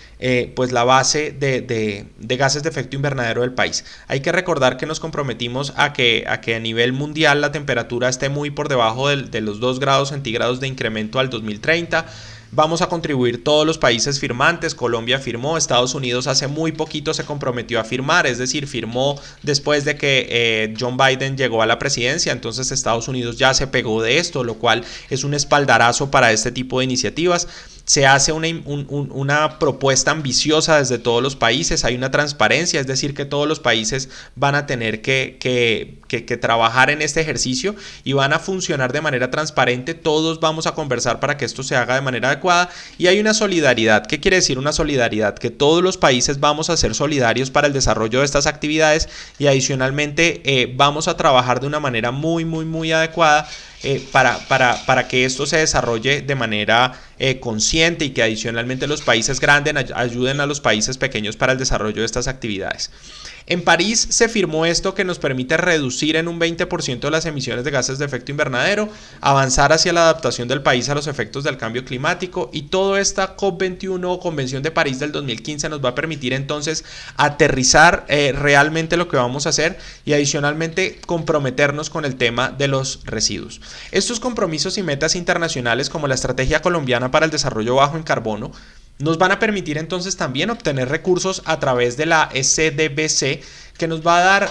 pues la base de gases de efecto invernadero del país. Hay que recordar que nos comprometimos a que a nivel mundial la temperatura esté muy por debajo de los 2 grados centígrados de incremento al 2030. Vamos a contribuir todos los países firmantes. Colombia firmó, Estados Unidos hace muy poquito se comprometió a firmar, es decir, firmó después de que John Biden llegó a la presidencia, entonces Estados Unidos ya se pegó de esto, lo cual es un espaldarazo para este tipo de iniciativas. Se hace una propuesta ambiciosa desde todos los países, hay una transparencia, es decir, que todos los países van a tener que trabajar en este ejercicio y van a funcionar de manera transparente, todos vamos a conversar para que esto se haga de manera adecuada y hay una solidaridad. ¿Qué quiere decir una solidaridad? Que todos los países vamos a ser solidarios para el desarrollo de estas actividades y adicionalmente vamos a trabajar de una manera muy adecuada para que esto se desarrolle de manera consciente y que adicionalmente los países grandes ayuden a los países pequeños para el desarrollo de estas actividades. En París se firmó esto que nos permite reducir en un 20% las emisiones de gases de efecto invernadero, avanzar hacia la adaptación del país a los efectos del cambio climático y toda esta COP21 o Convención de París del 2015 nos va a permitir entonces aterrizar realmente lo que vamos a hacer y adicionalmente comprometernos con el tema de los residuos. Estos compromisos y metas internacionales como la Estrategia Colombiana para el Desarrollo Bajo en Carbono nos van a permitir entonces también obtener recursos a través de la SDBC que nos va a dar,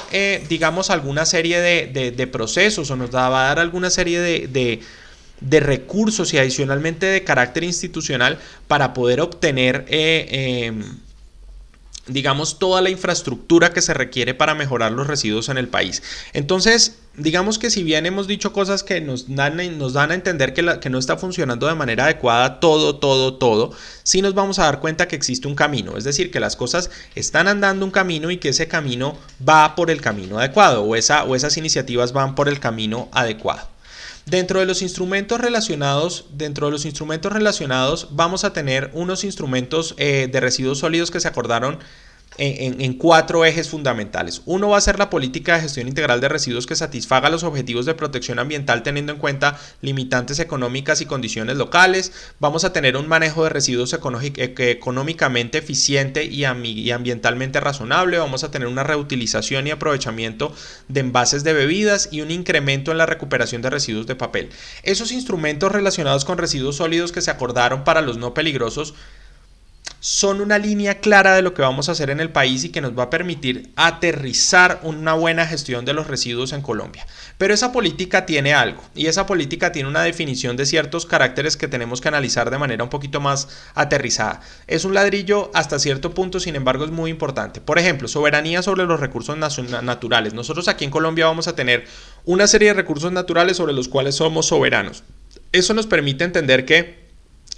digamos, alguna serie de procesos o nos va a dar alguna serie de recursos y adicionalmente de carácter institucional para poder obtener digamos, toda la infraestructura que se requiere para mejorar los residuos en el país. Entonces, digamos que si bien hemos dicho cosas que nos dan a entender que no está funcionando de manera adecuada todo, sí nos vamos a dar cuenta que existe un camino, es decir, que las cosas están andando un camino y que ese camino va por el camino adecuado o esas iniciativas van por el camino adecuado. Dentro de los instrumentos relacionados vamos a tener unos instrumentos de residuos sólidos que se acordaron en 4 ejes fundamentales. Uno va a ser la política de gestión integral de residuos que satisfaga los objetivos de protección ambiental teniendo en cuenta limitantes económicas y condiciones locales. Vamos a tener un manejo de residuos económicamente eficiente y ambientalmente razonable. Vamos a tener una reutilización y aprovechamiento de envases de bebidas y un incremento en la recuperación de residuos de papel. Esos instrumentos relacionados con residuos sólidos que se acordaron para los no peligrosos son una línea clara de lo que vamos a hacer en el país y que nos va a permitir aterrizar una buena gestión de los residuos en Colombia. Pero esa política tiene algo y esa política tiene una definición de ciertos caracteres que tenemos que analizar de manera un poquito más aterrizada. Es un ladrillo hasta cierto punto, sin embargo es muy importante. Por ejemplo, soberanía sobre los recursos naturales. Nosotros aquí en Colombia vamos a tener una serie de recursos naturales sobre los cuales somos soberanos. Eso nos permite entender que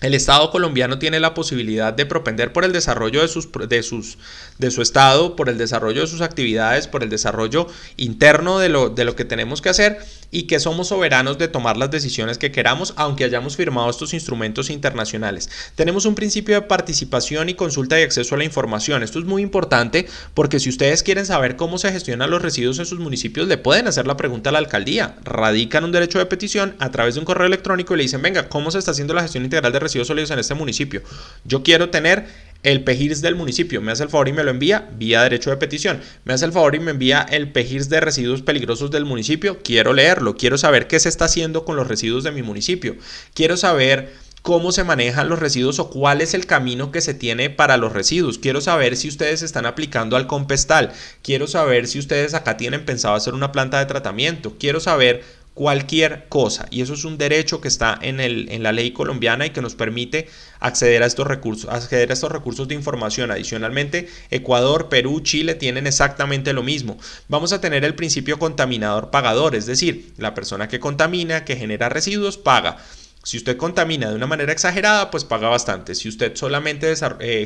el Estado colombiano tiene la posibilidad de propender por el desarrollo de su Estado, por el desarrollo de sus actividades, por el desarrollo interno de lo que tenemos que hacer y que somos soberanos de tomar las decisiones que queramos, aunque hayamos firmado estos instrumentos internacionales. Tenemos un principio de participación y consulta y acceso a la información. Esto es muy importante porque si ustedes quieren saber cómo se gestionan los residuos en sus municipios, le pueden hacer la pregunta a la alcaldía. Radican un derecho de petición a través de un correo electrónico y le dicen, venga, ¿cómo se está haciendo la gestión integral de residuos sólidos en este municipio? Yo quiero tener el PEGIRS del municipio, me hace el favor y me lo envía vía derecho de petición, me hace el favor y me envía el PEGIRS de residuos peligrosos del municipio, quiero leerlo, quiero saber qué se está haciendo con los residuos de mi municipio, quiero saber cómo se manejan los residuos o cuál es el camino que se tiene para los residuos, quiero saber si ustedes están aplicando al Compestal, quiero saber si ustedes acá tienen pensado hacer una planta de tratamiento, quiero saber cualquier cosa, y eso es un derecho que está en la ley colombiana y que nos permite acceder a estos recursos de información. Adicionalmente, Ecuador, Perú, Chile tienen exactamente lo mismo. Vamos a tener el principio contaminador pagador, es decir, la persona que contamina, que genera residuos, paga. Si usted contamina de una manera exagerada, pues paga bastante. Si usted solamente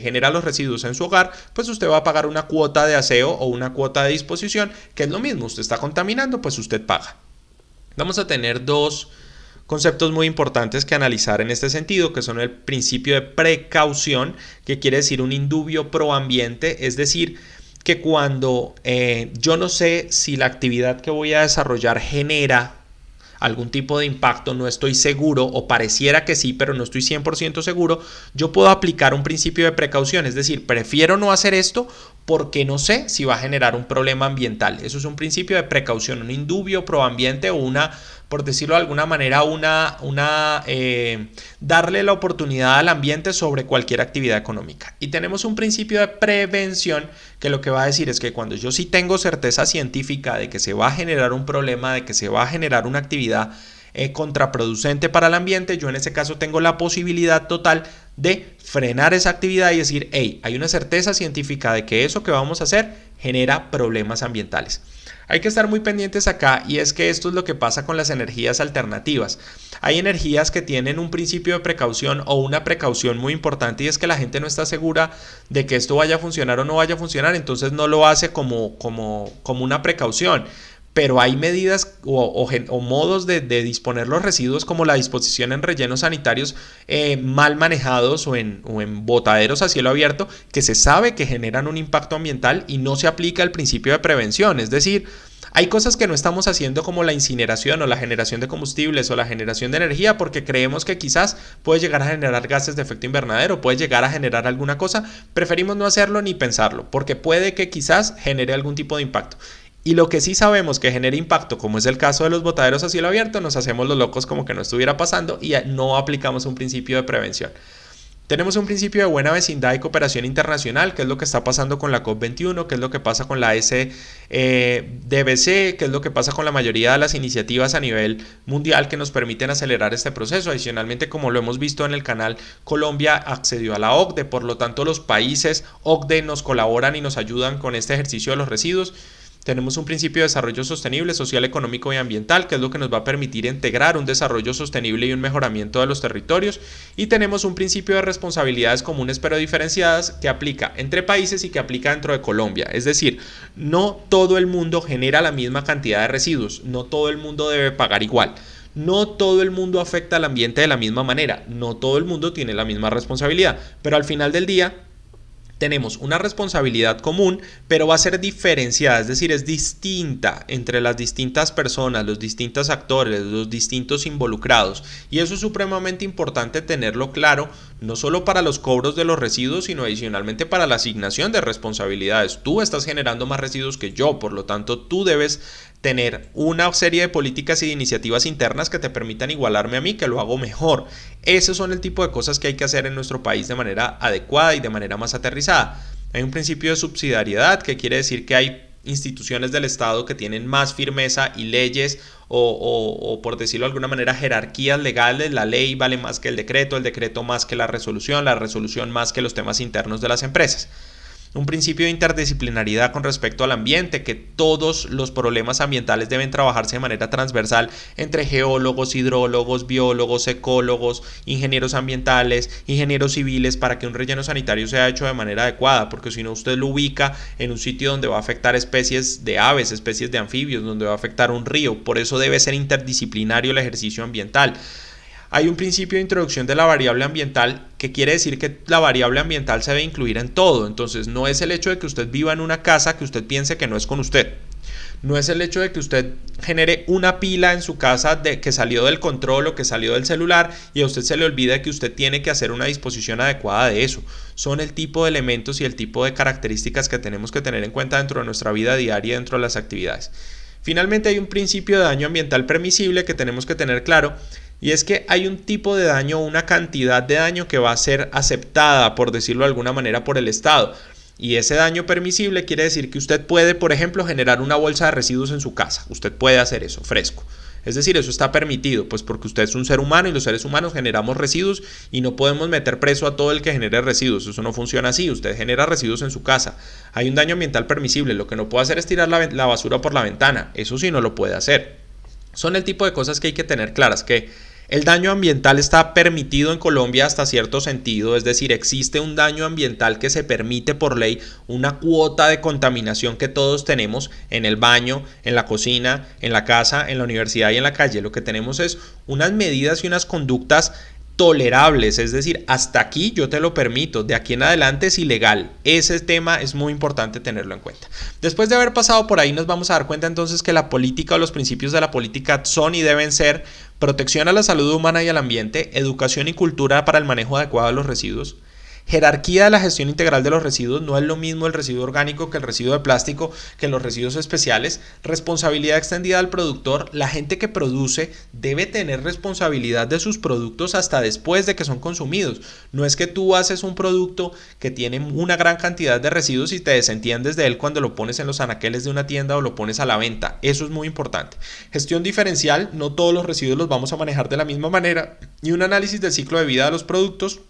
genera los residuos en su hogar, pues usted va a pagar una cuota de aseo o una cuota de disposición, que es lo mismo. Usted está contaminando, pues usted paga. Vamos a tener 2 conceptos muy importantes que analizar en este sentido, que son el principio de precaución, que quiere decir un indubio pro ambiente, es decir, que cuando yo no sé si la actividad que voy a desarrollar genera algún tipo de impacto, no estoy seguro o pareciera que sí, pero no estoy 100% seguro, yo puedo aplicar un principio de precaución, es decir, prefiero no hacer esto porque no sé si va a generar un problema ambiental. Eso es un principio de precaución, un indubio proambiente o una, por decirlo de alguna manera, darle la oportunidad al ambiente sobre cualquier actividad económica. Y tenemos un principio de prevención que lo que va a decir es que cuando yo sí tengo certeza científica de que se va a generar un problema, de que se va a generar una actividad contraproducente para el ambiente, yo en ese caso tengo la posibilidad total de frenar esa actividad y decir, hey, hay una certeza científica de que eso que vamos a hacer genera problemas ambientales. Hay que estar muy pendientes acá y es que esto es lo que pasa con las energías alternativas. Hay energías que tienen un principio de precaución o una precaución muy importante y es que la gente no está segura de que esto vaya a funcionar o no vaya a funcionar, entonces no lo hace como una precaución. Pero hay medidas o modos de disponer los residuos como la disposición en rellenos sanitarios mal manejados o en botaderos a cielo abierto que se sabe que generan un impacto ambiental y no se aplica el principio de prevención. Es decir, hay cosas que no estamos haciendo como la incineración o la generación de combustibles o la generación de energía porque creemos que quizás puede llegar a generar gases de efecto invernadero, puede llegar a generar alguna cosa. Preferimos no hacerlo ni pensarlo porque puede que quizás genere algún tipo de impacto. Y lo que sí sabemos que genera impacto, como es el caso de los botaderos a cielo abierto, nos hacemos los locos como que no estuviera pasando y no aplicamos un principio de prevención. Tenemos un principio de buena vecindad y cooperación internacional, que es lo que está pasando con la COP21, que es lo que pasa con la SDBC, que es lo que pasa con la mayoría de las iniciativas a nivel mundial que nos permiten acelerar este proceso. Adicionalmente, como lo hemos visto en el canal, Colombia accedió a la OCDE, por lo tanto los países OCDE nos colaboran y nos ayudan con este ejercicio de los residuos. Tenemos un principio de desarrollo sostenible, social, económico y ambiental, que es lo que nos va a permitir integrar un desarrollo sostenible y un mejoramiento de los territorios. Y tenemos un principio de responsabilidades comunes pero diferenciadas que aplica entre países y que aplica dentro de Colombia. Es decir, no todo el mundo genera la misma cantidad de residuos, no todo el mundo debe pagar igual. No todo el mundo afecta al ambiente de la misma manera, no todo el mundo tiene la misma responsabilidad, pero al final del día tenemos una responsabilidad común, pero va a ser diferenciada, es decir, es distinta entre las distintas personas, los distintos actores, los distintos involucrados. Y eso es supremamente importante tenerlo claro, no solo para los cobros de los residuos, sino adicionalmente para la asignación de responsabilidades. Tú estás generando más residuos que yo, por lo tanto, tú debes tener una serie de políticas y de iniciativas internas que te permitan igualarme a mí, que lo hago mejor. Esos son el tipo de cosas que hay que hacer en nuestro país de manera adecuada y de manera más aterrizada. Hay un principio de subsidiariedad que quiere decir que hay instituciones del Estado que tienen más firmeza y leyes o por decirlo de alguna manera jerarquías legales. La ley vale más que el decreto más que la resolución más que los temas internos de las empresas. Un principio de interdisciplinariedad con respecto al ambiente, que todos los problemas ambientales deben trabajarse de manera transversal entre geólogos, hidrólogos, biólogos, ecólogos, ingenieros ambientales, ingenieros civiles, para que un relleno sanitario sea hecho de manera adecuada, porque si no usted lo ubica en un sitio donde va a afectar especies de aves, especies de anfibios, donde va a afectar un río. Por eso debe ser interdisciplinario el ejercicio ambiental. Hay un principio de introducción de la variable ambiental que quiere decir que la variable ambiental se debe incluir en todo. Entonces no es el hecho de que usted viva en una casa que usted piense que no es con usted. No es el hecho de que usted genere una pila en su casa que salió del control o que salió del celular y a usted se le olvida que usted tiene que hacer una disposición adecuada de eso. Son el tipo de elementos y el tipo de características que tenemos que tener en cuenta dentro de nuestra vida diaria, dentro de las actividades. Finalmente hay un principio de daño ambiental permisible que tenemos que tener claro. Y es que hay un tipo de daño, una cantidad de daño que va a ser aceptada, por decirlo de alguna manera, por el Estado. Y ese daño permisible quiere decir que usted puede, por ejemplo, generar una bolsa de residuos en su casa. Usted puede hacer eso, fresco. Es decir, eso está permitido, pues porque usted es un ser humano y los seres humanos generamos residuos y no podemos meter preso a todo el que genere residuos. Eso no funciona así. Usted genera residuos en su casa. Hay un daño ambiental permisible. Lo que no puede hacer es tirar la basura por la ventana. Eso sí no lo puede hacer. Son el tipo de cosas que hay que tener claras, que el daño ambiental está permitido en Colombia hasta cierto sentido, es decir, existe un daño ambiental que se permite por ley, una cuota de contaminación que todos tenemos en el baño, en la cocina, en la casa, en la universidad y en la calle. Lo que tenemos es unas medidas y unas conductas tolerables, es decir, hasta aquí yo te lo permito, de aquí en adelante es ilegal. Ese tema es muy importante tenerlo en cuenta. Después de haber pasado por ahí, nos vamos a dar cuenta entonces que la política o los principios de la política son y deben ser protección a la salud humana y al ambiente, educación y cultura para el manejo adecuado de los residuos, jerarquía de la gestión integral de los residuos, no es lo mismo el residuo orgánico que el residuo de plástico, que los residuos especiales, responsabilidad extendida al productor, la gente que produce debe tener responsabilidad de sus productos hasta después de que son consumidos. No es que tú haces un producto que tiene una gran cantidad de residuos y te desentiendes de él cuando lo pones en los anaqueles de una tienda o lo pones a la venta. Eso es muy importante. Gestión diferencial, no todos los residuos los vamos a manejar de la misma manera, y un análisis del ciclo de vida de los productos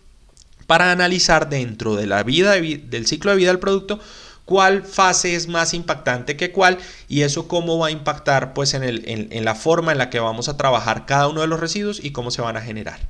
para analizar dentro de la vida del ciclo de vida del producto cuál fase es más impactante que cuál, y eso cómo va a impactar pues en la forma en la que vamos a trabajar cada uno de los residuos y cómo se van a generar.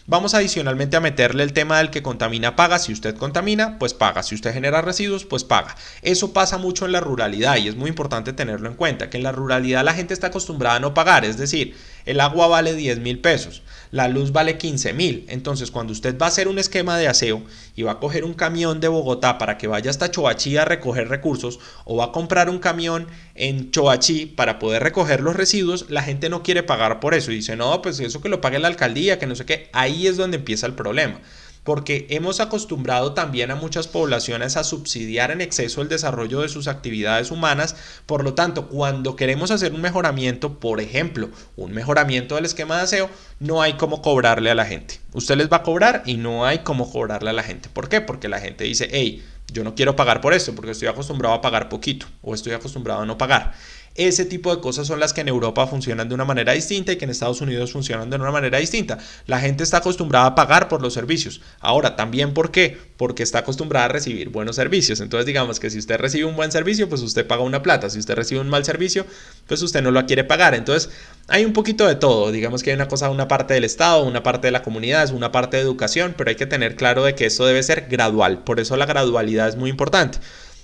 Vamos adicionalmente a meterle el tema del que contamina paga. Si usted contamina, pues paga. Si usted genera residuos, pues paga. Eso pasa mucho en la ruralidad y es muy importante tenerlo en cuenta, que en la ruralidad la gente está acostumbrada a no pagar, es decir, el agua vale 10,000 pesos, la luz vale 15,000. Entonces, cuando usted va a hacer un esquema de aseo y va a coger un camión de Bogotá para que vaya hasta Choachí a recoger recursos, o va a comprar un camión en Choachí para poder recoger los residuos, la gente no quiere pagar por eso y dice, no, pues eso que lo pague la alcaldía, que no sé qué. Ahí es donde empieza el problema, porque hemos acostumbrado también a muchas poblaciones a subsidiar en exceso el desarrollo de sus actividades humanas. Por lo tanto, cuando queremos hacer un mejoramiento, por ejemplo, un mejoramiento del esquema de aseo, no hay cómo cobrarle a la gente. Usted les va a cobrar y no hay cómo cobrarle a la gente. ¿Por qué? Porque la gente dice, hey, yo no quiero pagar por esto porque estoy acostumbrado a pagar poquito o estoy acostumbrado a no pagar. Ese tipo de cosas son las que en Europa funcionan de una manera distinta y que en Estados Unidos funcionan de una manera distinta. La gente está acostumbrada a pagar por los servicios. Ahora, también ¿por qué? Porque está acostumbrada a recibir buenos servicios. Entonces, digamos que si usted recibe un buen servicio, pues usted paga una plata. Si usted recibe un mal servicio, pues usted no lo quiere pagar. Entonces, hay un poquito de todo. Digamos que hay una parte del Estado, una parte de la comunidad, una parte de educación, pero hay que tener claro de que esto debe ser gradual. Por eso la gradualidad es muy importante.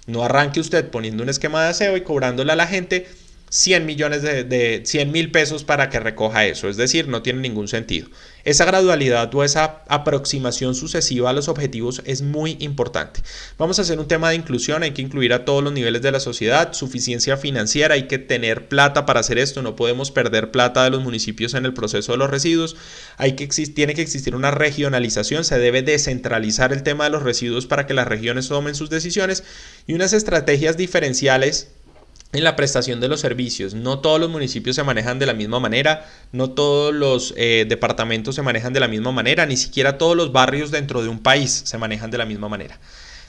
No arranque usted poniendo un esquema de aseo y cobrándole a la gente 100,000 pesos para que recoja eso, es decir, no tiene ningún sentido. Esa gradualidad o esa aproximación sucesiva a los objetivos es muy importante. Vamos a hacer un tema de inclusión, hay que incluir a todos los niveles de la sociedad, suficiencia financiera, hay que tener plata para hacer esto, no podemos perder plata de los municipios en el proceso de los residuos, tiene que existir una regionalización, se debe descentralizar el tema de los residuos para que las regiones tomen sus decisiones y unas estrategias diferenciales en la prestación de los servicios. No todos los municipios se manejan de la misma manera, no todos los departamentos se manejan de la misma manera, ni siquiera todos los barrios dentro de un país se manejan de la misma manera.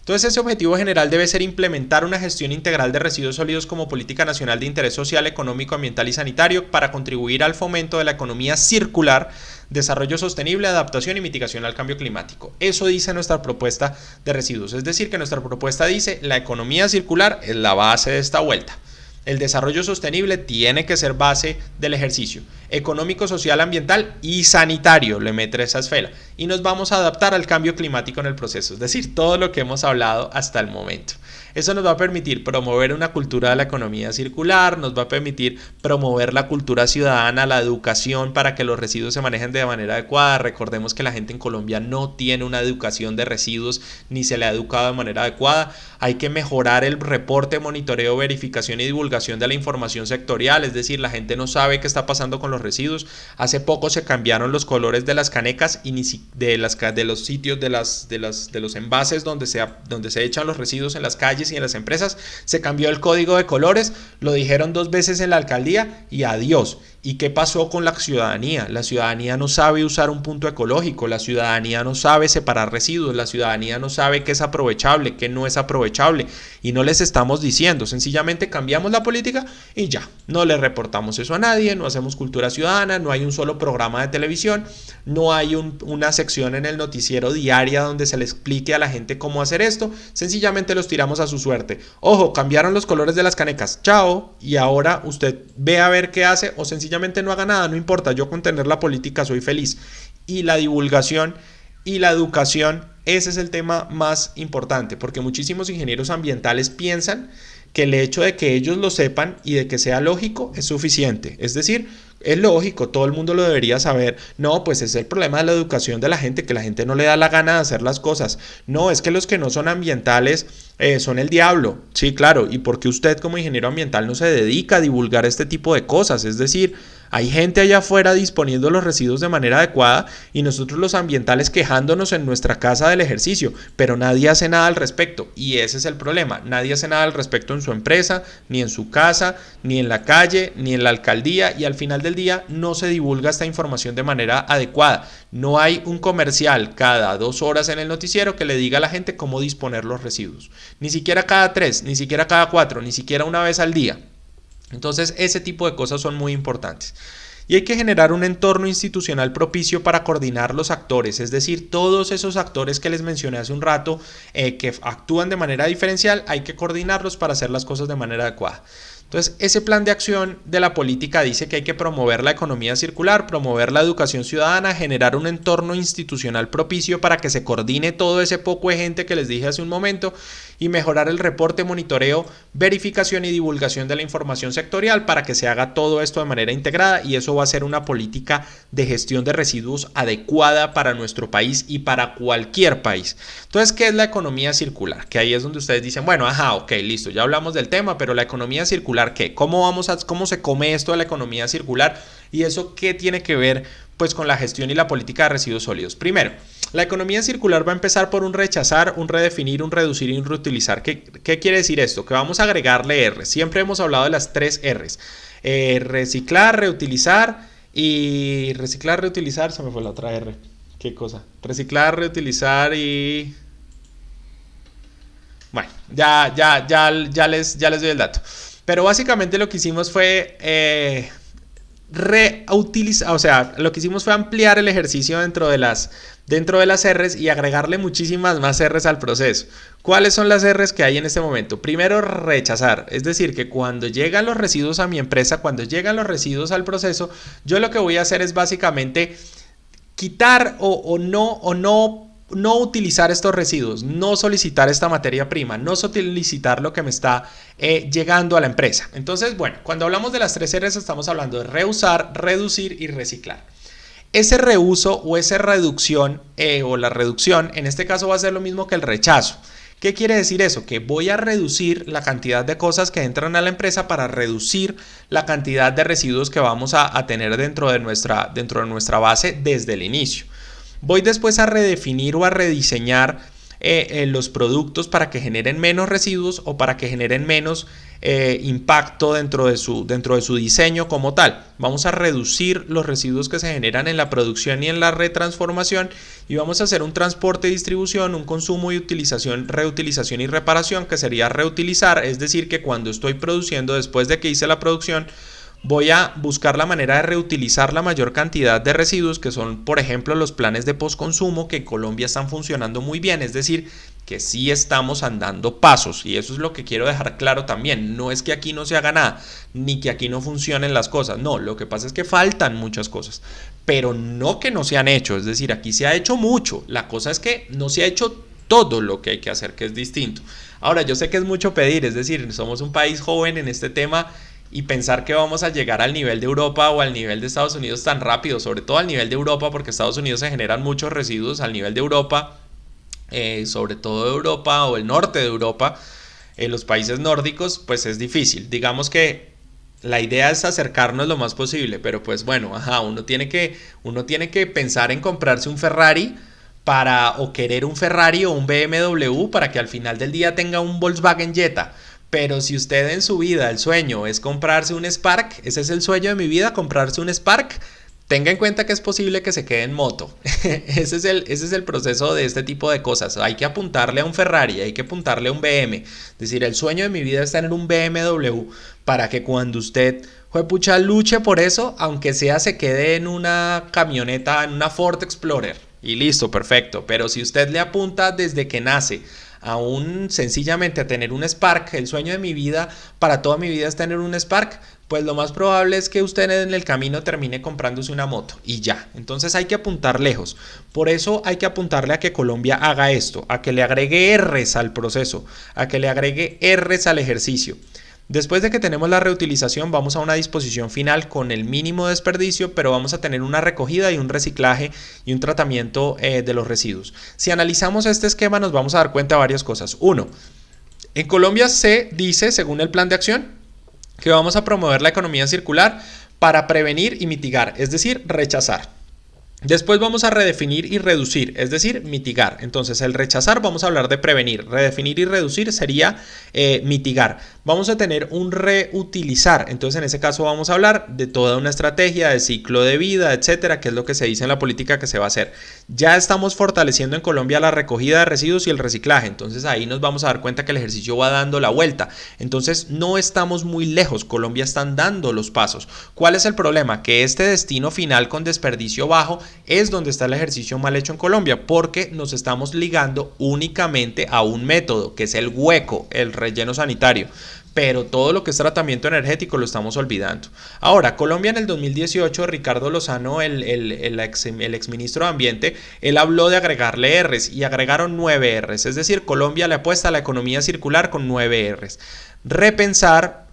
Entonces, ese objetivo general debe ser implementar una gestión integral de residuos sólidos como política nacional de interés social, económico, ambiental y sanitario para contribuir al fomento de la economía circular, desarrollo sostenible, adaptación y mitigación al cambio climático. Eso dice nuestra propuesta de residuos, es decir, que nuestra propuesta dice la economía circular es la base de esta vuelta. El desarrollo sostenible tiene que ser base del ejercicio económico, social, ambiental y sanitario, le mete esa esfera. Y nos vamos a adaptar al cambio climático en el proceso, es decir, todo lo que hemos hablado hasta el momento. Eso nos va a permitir promover una cultura de la economía circular, nos va a permitir promover la cultura ciudadana, la educación para que los residuos se manejen de manera adecuada. Recordemos que la gente en Colombia no tiene una educación de residuos ni se le ha educado de manera adecuada. Hay que mejorar el reporte, monitoreo, verificación y divulgación de la información sectorial, es decir, la gente no sabe qué está pasando con los residuos. Hace poco se cambiaron los colores de las canecas y de los sitios de los envases donde se echan los residuos en las calles y en las empresas, se cambió el código de colores, lo dijeron 2 veces en la alcaldía y adiós. ¿Y qué pasó con la ciudadanía? La ciudadanía no sabe usar un punto ecológico, la ciudadanía no sabe separar residuos, la ciudadanía no sabe qué es aprovechable, qué no es aprovechable, y no les estamos diciendo, sencillamente cambiamos la política y ya, no le reportamos eso a nadie, no hacemos cultura ciudadana, no hay un solo programa de televisión, no hay una sección en el noticiero diaria donde se le explique a la gente cómo hacer esto, sencillamente los tiramos a su suerte. Ojo, cambiaron los colores de las canecas, chao, y ahora usted ve a ver qué hace o sencillamente no haga nada, no importa, yo con tener la política soy feliz. Y la divulgación y la educación, ese es el tema más importante, porque muchísimos ingenieros ambientales piensan que el hecho de que ellos lo sepan y de que sea lógico es suficiente. Es decir, es lógico, todo el mundo lo debería saber. No, pues es el problema de la educación de la gente, que la gente no le da la gana de hacer las cosas. No, es que los que no son ambientales son el diablo. Sí, claro, y porque usted como ingeniero ambiental no se dedica a divulgar este tipo de cosas. Es decir, hay gente allá afuera disponiendo los residuos de manera adecuada y nosotros los ambientales quejándonos en nuestra casa del ejercicio, pero nadie hace nada al respecto. Y ese es el problema. Nadie hace nada al respecto en su empresa, ni en su casa, ni en la calle, ni en la alcaldía, y al final del día no se divulga esta información de manera adecuada. No hay un comercial cada 2 horas en el noticiero que le diga a la gente cómo disponer los residuos. Ni siquiera cada 3, ni siquiera cada 4, ni siquiera una vez al día. Entonces, ese tipo de cosas son muy importantes. Y hay que generar un entorno institucional propicio para coordinar los actores, es decir, todos esos actores que les mencioné hace un rato que actúan de manera diferencial, hay que coordinarlos para hacer las cosas de manera adecuada. Entonces, ese plan de acción de la política dice que hay que promover la economía circular, promover la educación ciudadana, generar un entorno institucional propicio para que se coordine todo ese poco de gente que les dije hace un momento y mejorar el reporte, monitoreo, verificación y divulgación de la información sectorial para que se haga todo esto de manera integrada, y eso va a ser una política de gestión de residuos adecuada para nuestro país y para cualquier país. Entonces, ¿qué es la economía circular? Que ahí es donde ustedes dicen, bueno, ok, listo, ya hablamos del tema, pero la economía circular, ¿qué? ¿Cómo se come esto de la economía circular? ¿Y eso qué tiene que ver pues con la gestión y la política de residuos sólidos? Primero, la economía circular va a empezar por un rechazar, un redefinir, un reducir y un reutilizar. ¿Qué quiere decir esto? Que vamos a agregarle R. Siempre hemos hablado de las 3 Rs. Reciclar, reutilizar y... Reciclar, reutilizar, se me fue la otra R. ¿Qué cosa? Reciclar, reutilizar y... Bueno, ya les doy el dato. Pero básicamente lo que hicimos fue reutilizar, o sea, lo que hicimos fue ampliar el ejercicio dentro de las R's y agregarle muchísimas más R's al proceso. ¿Cuáles son las R's que hay en este momento? Primero, rechazar, es decir, que cuando llegan los residuos a mi empresa, cuando llegan los residuos al proceso, yo lo que voy a hacer es básicamente quitar o no utilizar estos residuos, no solicitar esta materia prima, no solicitar lo que me está llegando a la empresa. Entonces, bueno, cuando hablamos de las 3 R's estamos hablando de reusar, reducir y reciclar. Ese reuso o esa reducción o la reducción en este caso va a ser lo mismo que el rechazo. ¿Qué quiere decir eso? Que voy a reducir la cantidad de cosas que entran a la empresa para reducir la cantidad de residuos que vamos a tener dentro de nuestra base desde el inicio. Voy después a redefinir o a rediseñar los productos para que generen menos residuos o para que generen menos impacto dentro de su diseño como tal. Vamos a reducir los residuos que se generan en la producción y en la retransformación, y vamos a hacer un transporte y distribución, un consumo y utilización, reutilización y reparación, que sería reutilizar, es decir, que cuando estoy produciendo, después de que hice la producción, voy a buscar la manera de reutilizar la mayor cantidad de residuos, que son, por ejemplo, los planes de postconsumo, que en Colombia están funcionando muy bien. Es decir, que sí estamos andando pasos, y eso es lo que quiero dejar claro también. No es que aquí no se haga nada, ni que aquí no funcionen las cosas. No, lo que pasa es que faltan muchas cosas, pero no que no se han hecho. Es decir, aquí se ha hecho mucho. La cosa es que no se ha hecho todo lo que hay que hacer, que es distinto. Ahora, yo sé que es mucho pedir, es decir, somos un país joven en este tema, y pensar que vamos a llegar al nivel de Europa o al nivel de Estados Unidos tan rápido, sobre todo al nivel de Europa, porque en Estados Unidos se generan muchos residuos, al nivel de Europa, sobre todo Europa o el norte de Europa, los países nórdicos, pues es difícil. Digamos que la idea es acercarnos lo más posible, pero pues bueno, uno tiene que pensar en comprarse un Ferrari o querer un Ferrari o un BMW para que al final del día tenga un Volkswagen Jetta. Pero si usted en su vida el sueño es comprarse un Spark, ese es el sueño de mi vida, comprarse un Spark, tenga en cuenta que es posible que se quede en moto. ese es el proceso de este tipo de cosas. Hay que apuntarle a un Ferrari, hay que apuntarle a un BM. Es decir, el sueño de mi vida es tener un BMW para que cuando usted juepucha luche por eso, aunque sea se quede en una camioneta, en una Ford Explorer. Y listo, perfecto. Pero si usted le apunta desde que nace aún sencillamente a tener un Spark, el sueño de mi vida para toda mi vida es tener un Spark, pues lo más probable es que usted en el camino termine comprándose una moto y ya. Entonces hay que apuntar lejos. Por eso hay que apuntarle a que Colombia haga esto, a que le agregue R's al proceso, a que le agregue R's al ejercicio. Después de que tenemos la reutilización, vamos a una disposición final con el mínimo desperdicio, pero vamos a tener una recogida y un reciclaje y un tratamiento de los residuos. Si analizamos este esquema, nos vamos a dar cuenta de varias cosas. Uno, en Colombia se dice, según el plan de acción, que vamos a promover la economía circular para prevenir y mitigar, es decir, rechazar. Después vamos a redefinir y reducir, es decir, mitigar. Entonces, el rechazar vamos a hablar de prevenir, redefinir y reducir sería mitigar. Vamos a tener un reutilizar, entonces en ese caso vamos a hablar de toda una estrategia de ciclo de vida, etcétera, que es lo que se dice en la política que se va a hacer. Ya estamos fortaleciendo en Colombia la recogida de residuos y el reciclaje, entonces ahí nos vamos a dar cuenta que el ejercicio va dando la vuelta. Entonces, no estamos muy lejos, Colombia están dando los pasos. ¿Cuál es el problema? Que este destino final con desperdicio bajo es donde está el ejercicio mal hecho en Colombia, porque nos estamos ligando únicamente a un método, que es el hueco, el relleno sanitario. Pero todo lo que es tratamiento energético lo estamos olvidando. Ahora, Colombia en el 2018, Ricardo Lozano, el exministro de Ambiente, él habló de agregarle R's y agregaron 9 R's. Es decir, Colombia le apuesta a la economía circular con 9 R's. Repensar,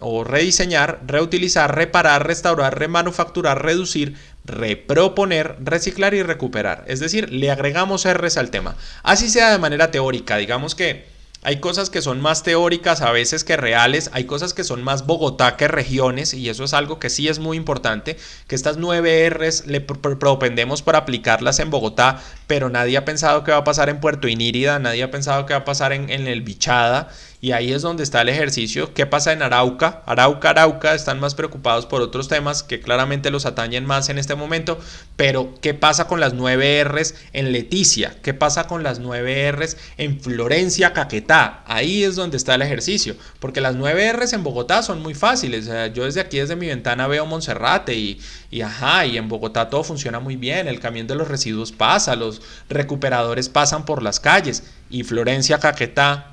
o rediseñar, reutilizar, reparar, restaurar, remanufacturar, reducir, reproponer, reciclar y recuperar. Es decir, le agregamos R's al tema. Así sea de manera teórica, digamos que hay cosas que son más teóricas a veces que reales, hay cosas que son más Bogotá que regiones y eso es algo que sí es muy importante, que estas 9 R's le propendemos para aplicarlas en Bogotá, pero nadie ha pensado qué va a pasar en Puerto Inírida, nadie ha pensado qué va a pasar en el Bichada. Y ahí es donde está el ejercicio. ¿Qué pasa en Arauca? Arauca están más preocupados por otros temas que claramente los atañen más en este momento. Pero ¿qué pasa con las 9 R's en Leticia? ¿Qué pasa con las 9 R's en Florencia, Caquetá? Ahí es donde está el ejercicio. Porque las 9 R's en Bogotá son muy fáciles. O sea, yo desde aquí, desde mi ventana, veo Monserrate y en Bogotá todo funciona muy bien. El camión de los residuos pasa, los recuperadores pasan por las calles. Y Florencia, Caquetá.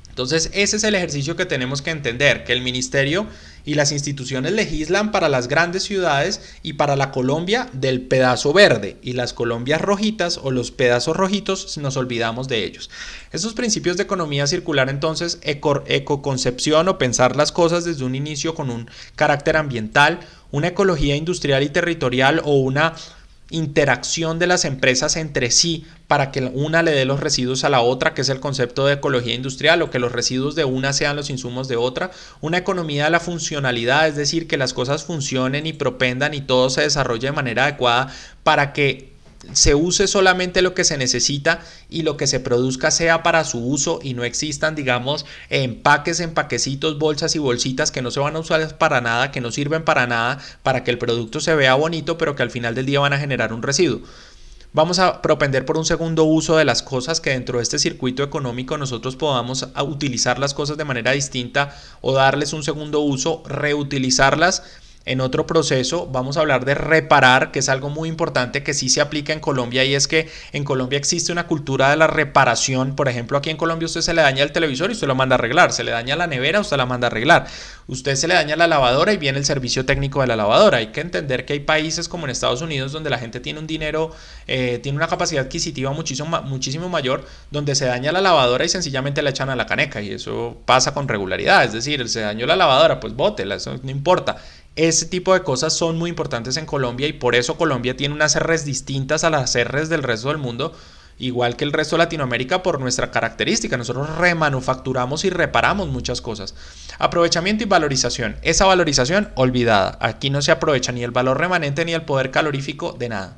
Entonces ese es el ejercicio que tenemos que entender, que el ministerio y las instituciones legislan para las grandes ciudades y para la Colombia del pedazo verde, y las Colombias rojitas o los pedazos rojitos nos olvidamos de ellos. Esos principios de economía circular, entonces, ecoconcepción o pensar las cosas desde un inicio con un carácter ambiental, una ecología industrial y territorial o una interacción de las empresas entre sí para que una le dé los residuos a la otra, que es el concepto de ecología industrial, o que los residuos de una sean los insumos de otra, una economía de la funcionalidad, es decir, que las cosas funcionen y propendan y todo se desarrolle de manera adecuada para que se use solamente lo que se necesita y lo que se produzca sea para su uso y no existan, digamos, empaques, empaquecitos, bolsas y bolsitas que no se van a usar para nada, que no sirven para nada, para que el producto se vea bonito, pero que al final del día van a generar un residuo. Vamos a propender por un segundo uso de las cosas, que dentro de este circuito económico nosotros podamos utilizar las cosas de manera distinta o darles un segundo uso, reutilizarlas en otro proceso. Vamos a hablar de reparar, que es algo muy importante que sí se aplica en Colombia, y es que en Colombia existe una cultura de la reparación. Por ejemplo, aquí en Colombia usted se le daña el televisor y usted lo manda a arreglar, se le daña la nevera, usted la manda a arreglar, usted se le daña la lavadora y viene el servicio técnico de la lavadora. Hay que entender que hay países como en Estados Unidos donde la gente tiene un dinero, tiene una capacidad adquisitiva muchísimo mayor, donde se daña la lavadora y sencillamente la echan a la caneca, y eso pasa con regularidad. Es decir, se dañó la lavadora, pues bótela, eso no importa. Ese tipo de cosas son muy importantes en Colombia, y por eso Colombia tiene unas R's distintas a las R's del resto del mundo, igual que el resto de Latinoamérica, por nuestra característica. Nosotros remanufacturamos y reparamos muchas cosas. Aprovechamiento y valorización. Esa valorización olvidada. Aquí no se aprovecha ni el valor remanente ni el poder calorífico de nada.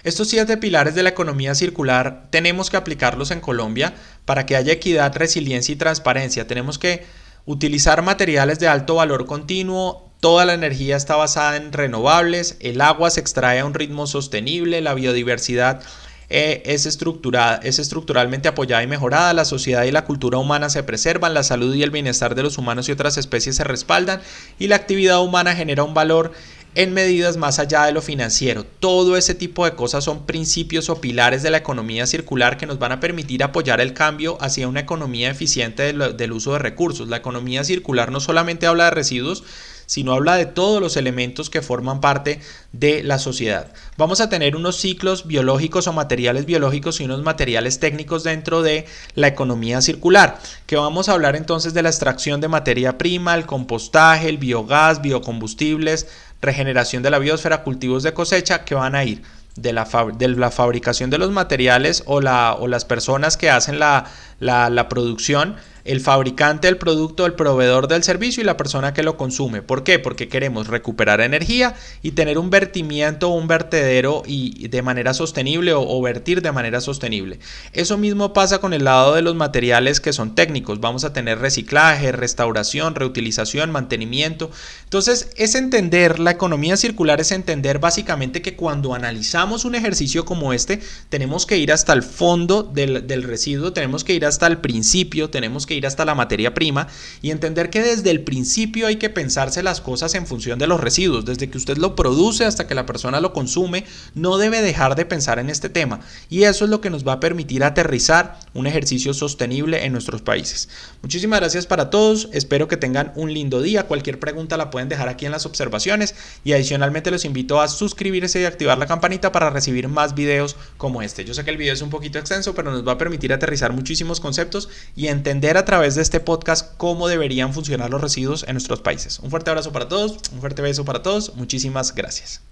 Estos 7 pilares de la economía circular tenemos que aplicarlos en Colombia para que haya equidad, resiliencia y transparencia. Tenemos que utilizar materiales de alto valor continuo. Toda la energía está basada en renovables, el agua se extrae a un ritmo sostenible, la biodiversidad es estructuralmente apoyada y mejorada, la sociedad y la cultura humana se preservan, la salud y el bienestar de los humanos y otras especies se respaldan, y la actividad humana genera un valor en medidas más allá de lo financiero. Todo ese tipo de cosas son principios o pilares de la economía circular que nos van a permitir apoyar el cambio hacia una economía eficiente del uso de recursos. La economía circular no solamente habla de residuos, sino habla de todos los elementos que forman parte de la sociedad. Vamos a tener unos ciclos biológicos o materiales biológicos y unos materiales técnicos dentro de la economía circular, que vamos a hablar entonces de la extracción de materia prima, el compostaje, el biogás, biocombustibles, regeneración de la biosfera, cultivos de cosecha, que van a ir de la fabricación de los materiales o las personas que hacen la producción, el fabricante del producto, el proveedor del servicio y la persona que lo consume. ¿Por qué? Porque queremos recuperar energía y tener un vertimiento o un vertedero y de manera sostenible o vertir de manera sostenible. Eso mismo pasa con el lado de los materiales que son técnicos. Vamos a tener reciclaje, restauración, reutilización, mantenimiento. Entonces, es entender la economía circular, es entender básicamente que cuando analizamos un ejercicio como este, tenemos que ir hasta el fondo del residuo, tenemos que ir hasta el principio, tenemos que ir hasta la materia prima y entender que desde el principio hay que pensarse las cosas en función de los residuos. Desde que usted lo produce hasta que la persona lo consume, no debe dejar de pensar en este tema, y eso es lo que nos va a permitir aterrizar un ejercicio sostenible en nuestros países. Muchísimas gracias para todos, espero que tengan un lindo día. Cualquier pregunta la pueden dejar aquí en las observaciones y adicionalmente los invito a suscribirse y activar la campanita para recibir más videos como este. Yo sé que el video es un poquito extenso, pero nos va a permitir aterrizar muchísimos conceptos y entender a través de este podcast cómo deberían funcionar los residuos en nuestros países. Un fuerte abrazo para todos, un fuerte beso para todos, muchísimas gracias.